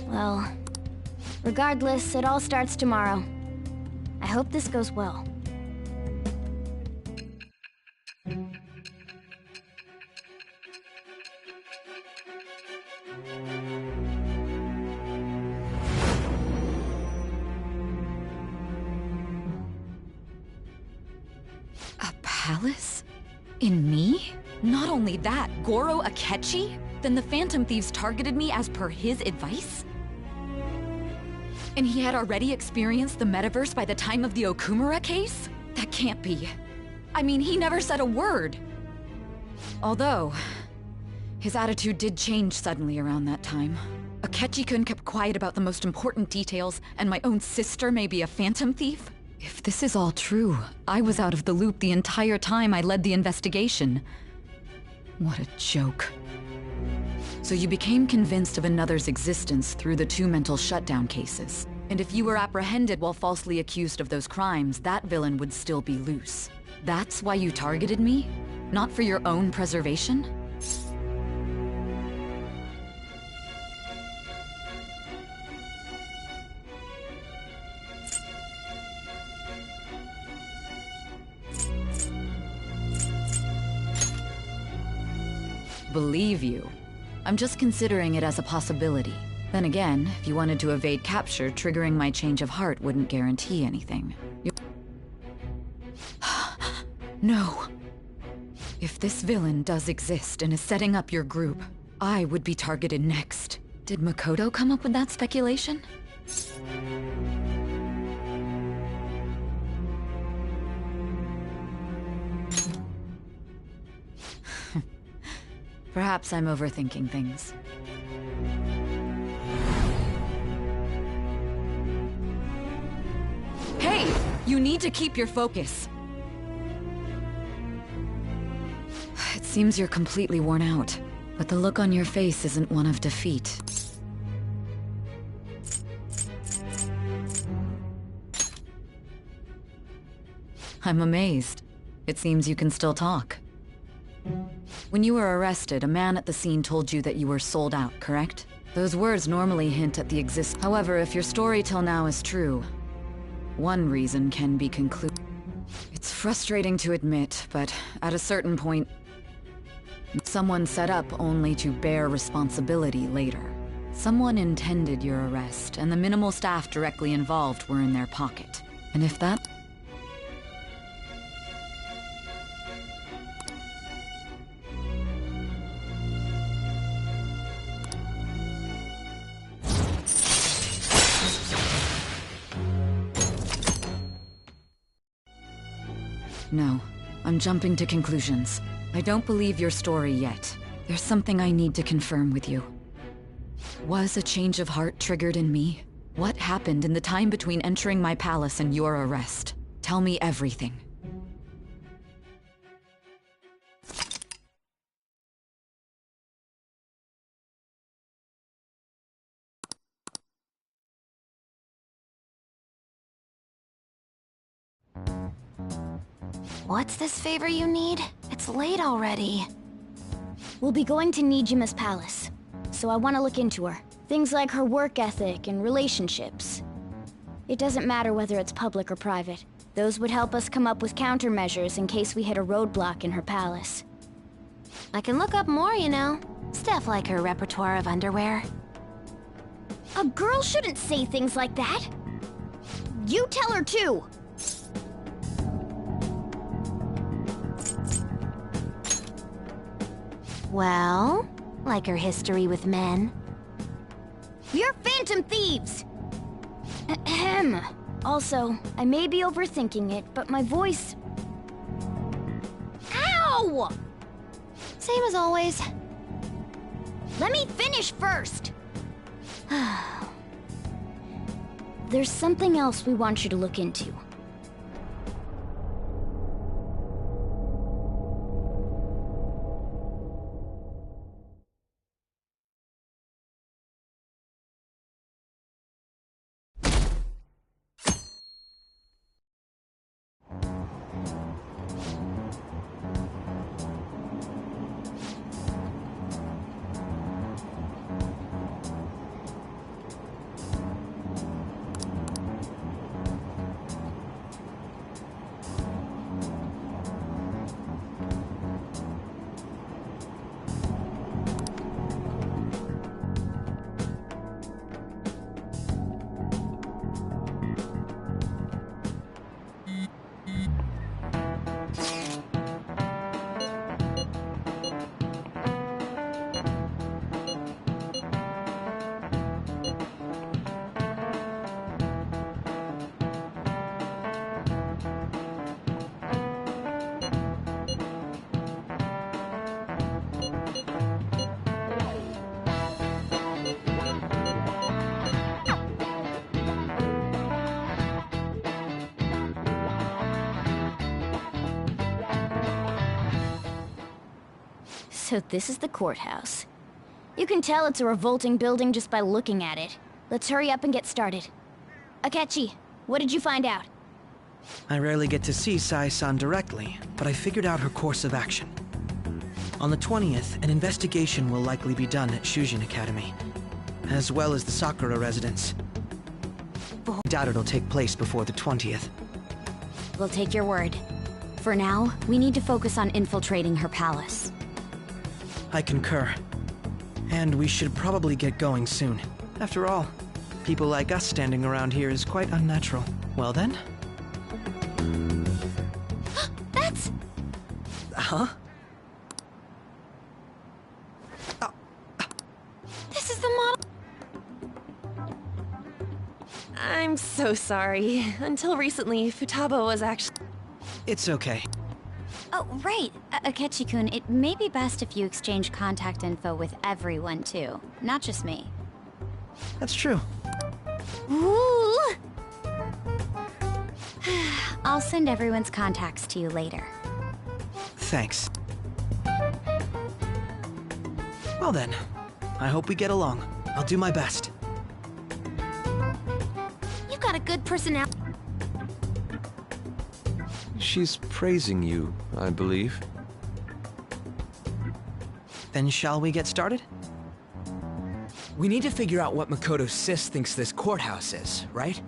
Well, regardless, it all starts tomorrow. I hope this goes well. A palace? In me? Not only that, Goro Akechi? Then the Phantom Thieves targeted me as per his advice? And he had already experienced the metaverse by the time of the Okumura case? That can't be. I mean, he never said a word. Although, his attitude did change suddenly around that time. Akechi-kun kept quiet about the most important details, and my own sister may be a Phantom Thief? If this is all true, I was out of the loop the entire time I led the investigation. What a joke. So you became convinced of another's existence through the two mental shutdown cases. And if you were apprehended while falsely accused of those crimes, that villain would still be loose. That's why you targeted me? Not for your own preservation? Believe you. I'm just considering it as a possibility. Then again, if you wanted to evade capture, triggering my change of heart wouldn't guarantee anything. No. If this villain does exist and is setting up your group, I would be targeted next. Did Makoto come up with that speculation? Perhaps I'm overthinking things. Hey! You need to keep your focus. It seems you're completely worn out, but the look on your face isn't one of defeat. I'm amazed. It seems you can still talk. When you were arrested, a man at the scene told you that you were sold out, correct? Those words normally hint at the existence. However, if your story till now is true, one reason can be concluded. It's frustrating to admit, but at a certain point, someone set up only to bear responsibility later. Someone intended your arrest, and the minimal staff directly involved were in their pocket. And if that... No, I'm jumping to conclusions. I don't believe your story yet. There's something I need to confirm with you. Was a change of heart triggered in me? What happened in the time between entering my palace and your arrest? Tell me everything. What's this favor you need? It's late already. We'll be going to Nijima's palace, so I want to look into her. Things like her work ethic and relationships. It doesn't matter whether it's public or private. Those would help us come up with countermeasures in case we hit a roadblock in her palace. I can look up more, you know. Stuff like her repertoire of underwear. A girl shouldn't say things like that. You tell her too. Well, like her history with men. You're phantom thieves! Ahem. Also, I may be overthinking it, but my voice... Ow! Same as always. Let me finish first! There's something else we want you to look into. So this is the courthouse. You can tell it's a revolting building just by looking at it. Let's hurry up and get started. Akechi, what did you find out? I rarely get to see Sai-san directly, but I figured out her course of action. On the 20th, an investigation will likely be done at Shujin Academy, as well as the Sakura residence. I doubt it'll take place before the 20th. We'll take your word. For now, we need to focus on infiltrating her palace. I concur. And we should probably get going soon. After all, people like us standing around here is quite unnatural. Well then? That's... Huh? I'm so sorry. Until recently, Futaba was actually... It's okay. Oh, right. Akechi-kun, it may be best if you exchange contact info with everyone, too. Not just me. That's true. Ooh! I'll send everyone's contacts to you later. Thanks. Well then, I hope we get along. I'll do my best. You've got a good personality. She's praising you, I believe. Then shall we get started? We need to figure out what Makoto Sis thinks this courthouse is, right?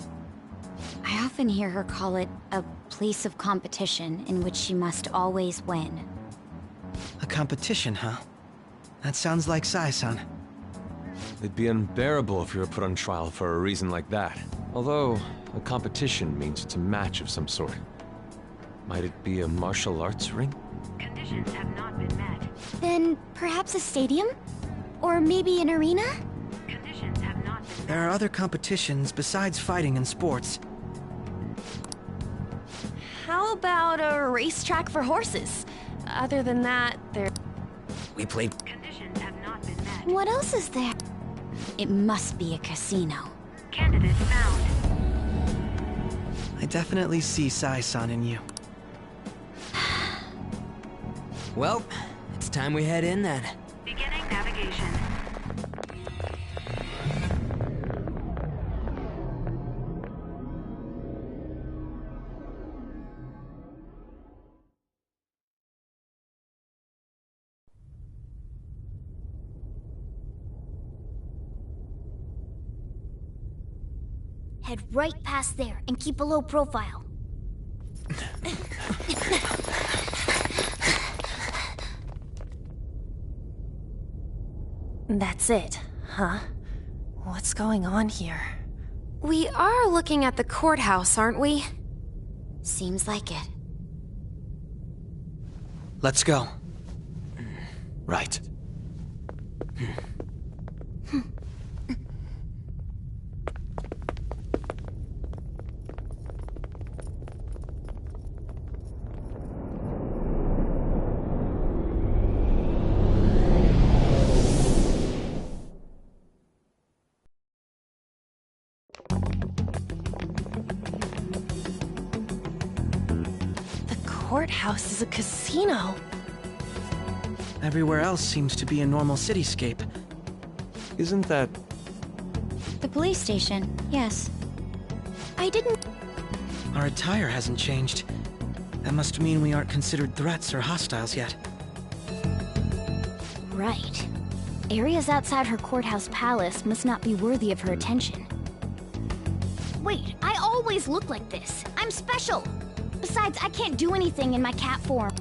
I often hear her call it a place of competition in which she must always win. A competition, huh? That sounds like Sai-san. It'd be unbearable if you were put on trial for a reason like that. Although, a competition means it's a match of some sort. Might it be a martial arts ring? Conditions have not been met. Then perhaps a stadium? Or maybe an arena? Conditions have not been met. There are other competitions besides fighting and sports. How about a racetrack for horses? Other than that, there... We played... Conditions have not been met. What else is there? It must be a casino. Candidate found. I definitely see Sai-san in you. Well, it's time we head in then. Beginning navigation. Head right past there and keep a low profile. That's it, huh? What's going on here? We are looking at the courthouse, aren't we? Seems like it. Let's go. Right. Courthouse is a casino. Everywhere else seems to be a normal cityscape. Isn't that... The police station, yes. I didn't... Our attire hasn't changed. That must mean we aren't considered threats or hostiles yet. Right. Areas outside her courthouse palace must not be worthy of her attention. Wait, I always look like this. I'm special. Besides, I can't do anything in my cat form.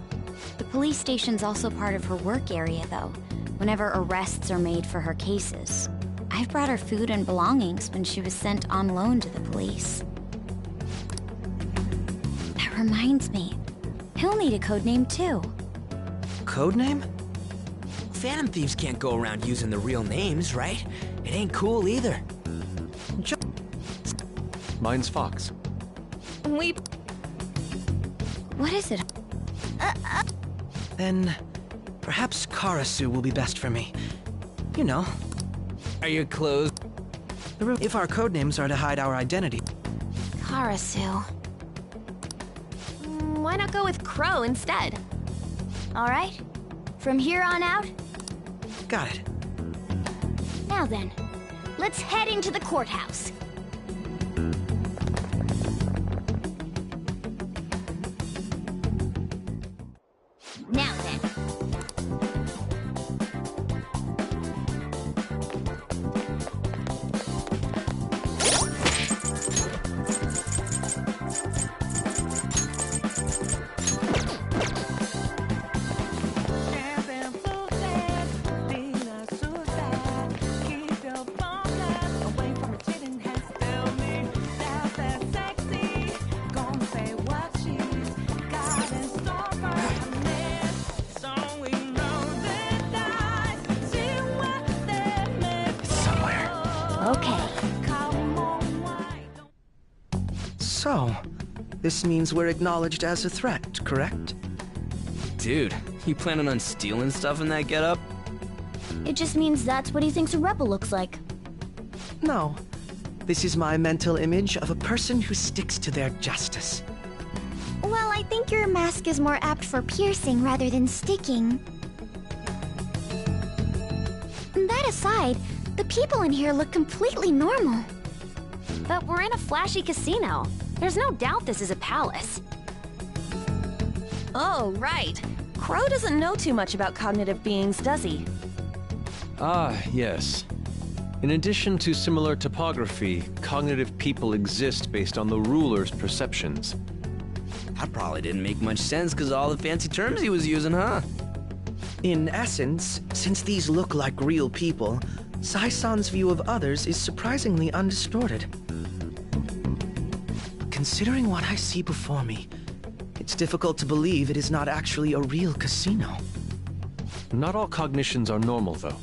The police station's also part of her work area, though, whenever arrests are made for her cases. I've brought her food and belongings when she was sent on loan to the police. That reminds me, he'll need a codename too. Codename? Phantom thieves can't go around using the real names, right? It ain't cool either. Mine's Fox. What is it? Then, perhaps Karasu will be best for me. You know. Are your clothes... If our codenames are to hide our identity. Karasu. Why not go with Crow instead? All right. From here on out... Got it. Now then, let's head into the courthouse. Now then. So, this means we're acknowledged as a threat, correct? Dude, you planning on stealing stuff in that getup? It just means that's what he thinks a rebel looks like. No. This is my mental image of a person who sticks to their justice. Well, I think your mask is more apt for piercing rather than sticking. That aside, the people in here look completely normal. But we're in a flashy casino. There's no doubt this is a palace. Oh, right. Crow doesn't know too much about cognitive beings, does he? Ah, yes. In addition to similar topography, cognitive people exist based on the ruler's perceptions. That probably didn't make much sense because of all the fancy terms he was using, huh? In essence, since these look like real people, Sai-san's view of others is surprisingly undistorted. Considering what I see before me, it's difficult to believe it is not actually a real casino. Not all cognitions are normal, though.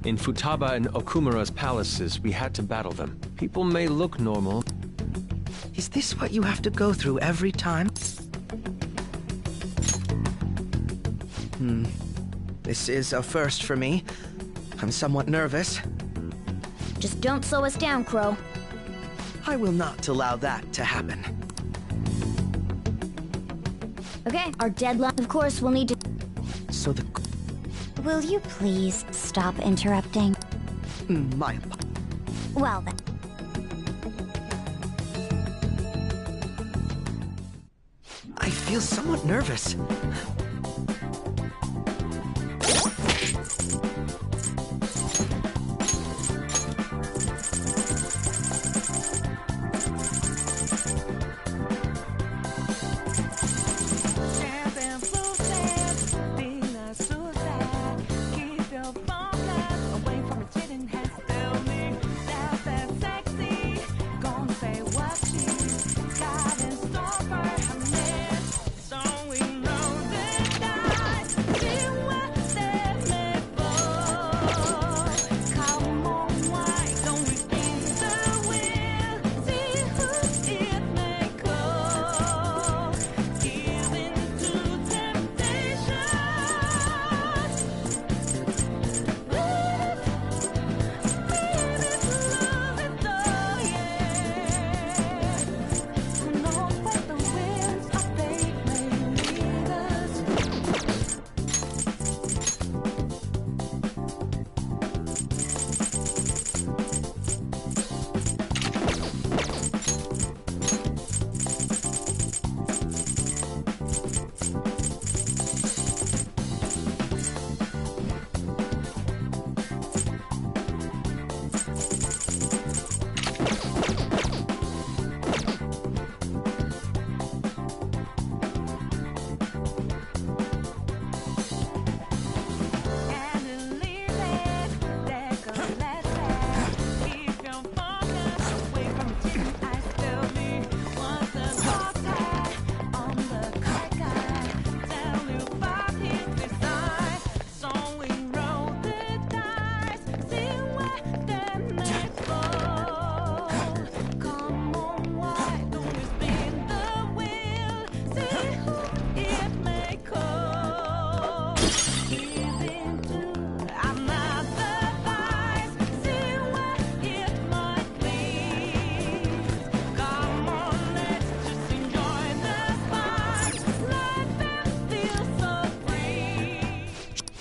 In Futaba and Okumura's palaces, we had to battle them. People may look normal. Is this what you have to go through every time? This is a first for me. I'm somewhat nervous. Just don't slow us down, Crow. I will not allow that to happen. Okay, our deadline, of course, will need to... So the... Will you please stop interrupting? My... Well then. I feel somewhat nervous.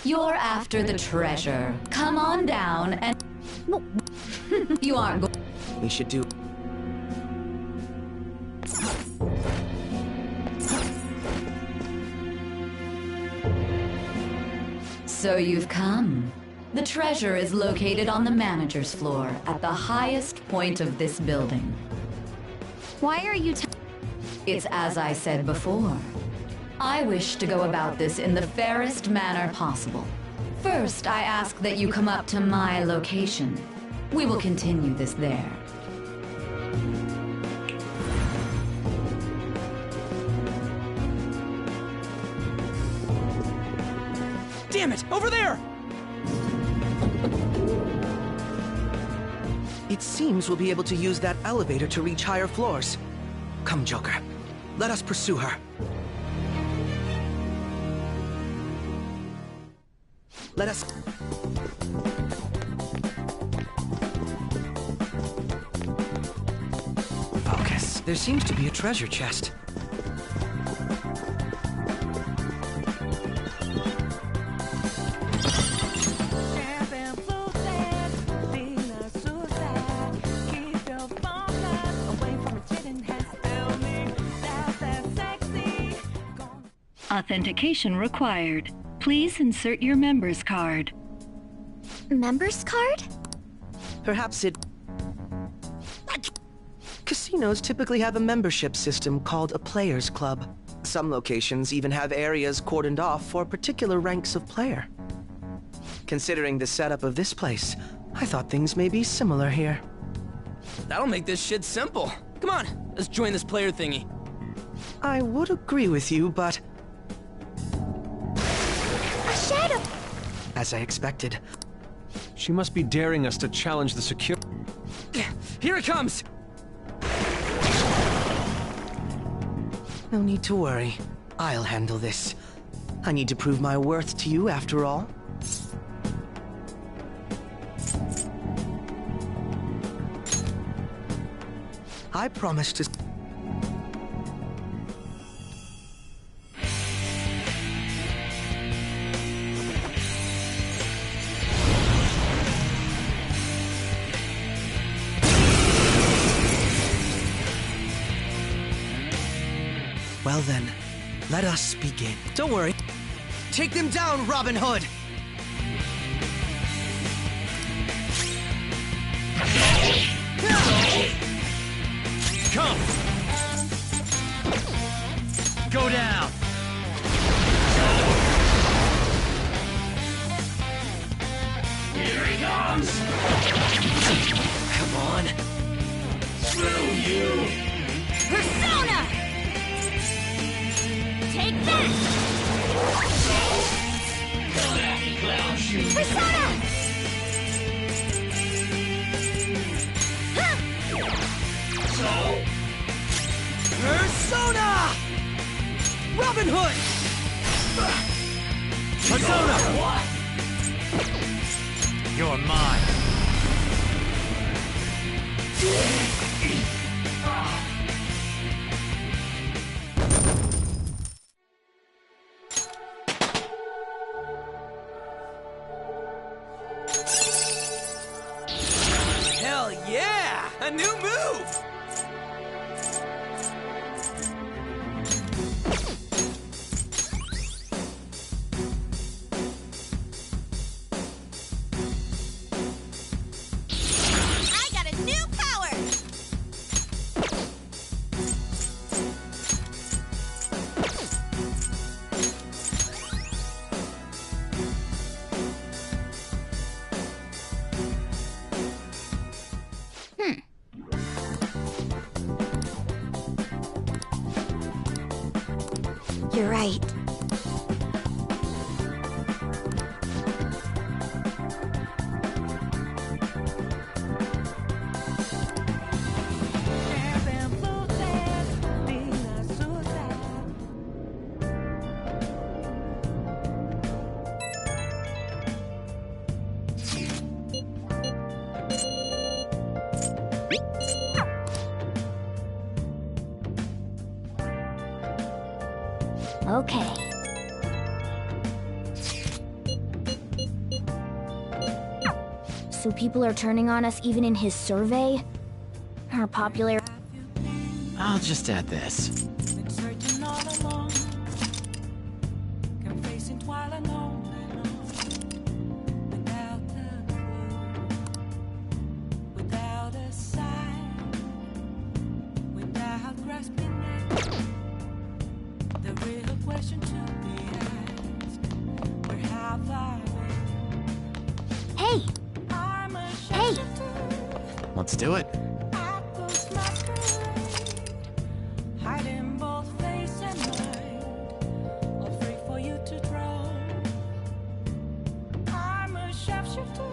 You're after the treasure. Come on down and... No. You aren't going... We should do... So you've come. The treasure is located on the manager's floor, at the highest point of this building. Why are you It's as I said before. I wish to go about this in the fairest manner possible. First, I ask that you come up to my location. We will continue this there. Damn it! Over there! It seems we'll be able to use that elevator to reach higher floors. Come, Joker. Let us pursue her. Let us... Focus. There seems to be a treasure chest. Authentication required. Please insert your member's card. Member's card? Perhaps it... Casinos typically have a membership system called a player's club. Some locations even have areas cordoned off for particular ranks of player. Considering the setup of this place, I thought things may be similar here. That'll make this shit simple. Come on, let's join this player thingy. I would agree with you, but... A shadow! As I expected. She must be daring us to challenge the security. Here it comes! No need to worry. I'll handle this. I need to prove my worth to you, after all. I promise to... Well then, let us begin. Don't worry. Take them down, Robin Hood! Come! Go down! Here he comes! Come on! Screw you! Persona! Take that! Come at me, clown shoe! Persona! So? Persona! Robin Hood! Persona! What? You're mine. Hell yeah! A new move! I got a new power! You're right. Okay. So people are turning on us even in his survey? Our popular... I'll just add this. Been searching all along, confessing while alone, without a clue, without a sign, without grasping it. The real question to be asked: where have I been? Hey! I'm a Hey! Let's do it. Hiding both face and mind, all free for you to draw. I'm a sharpshooter.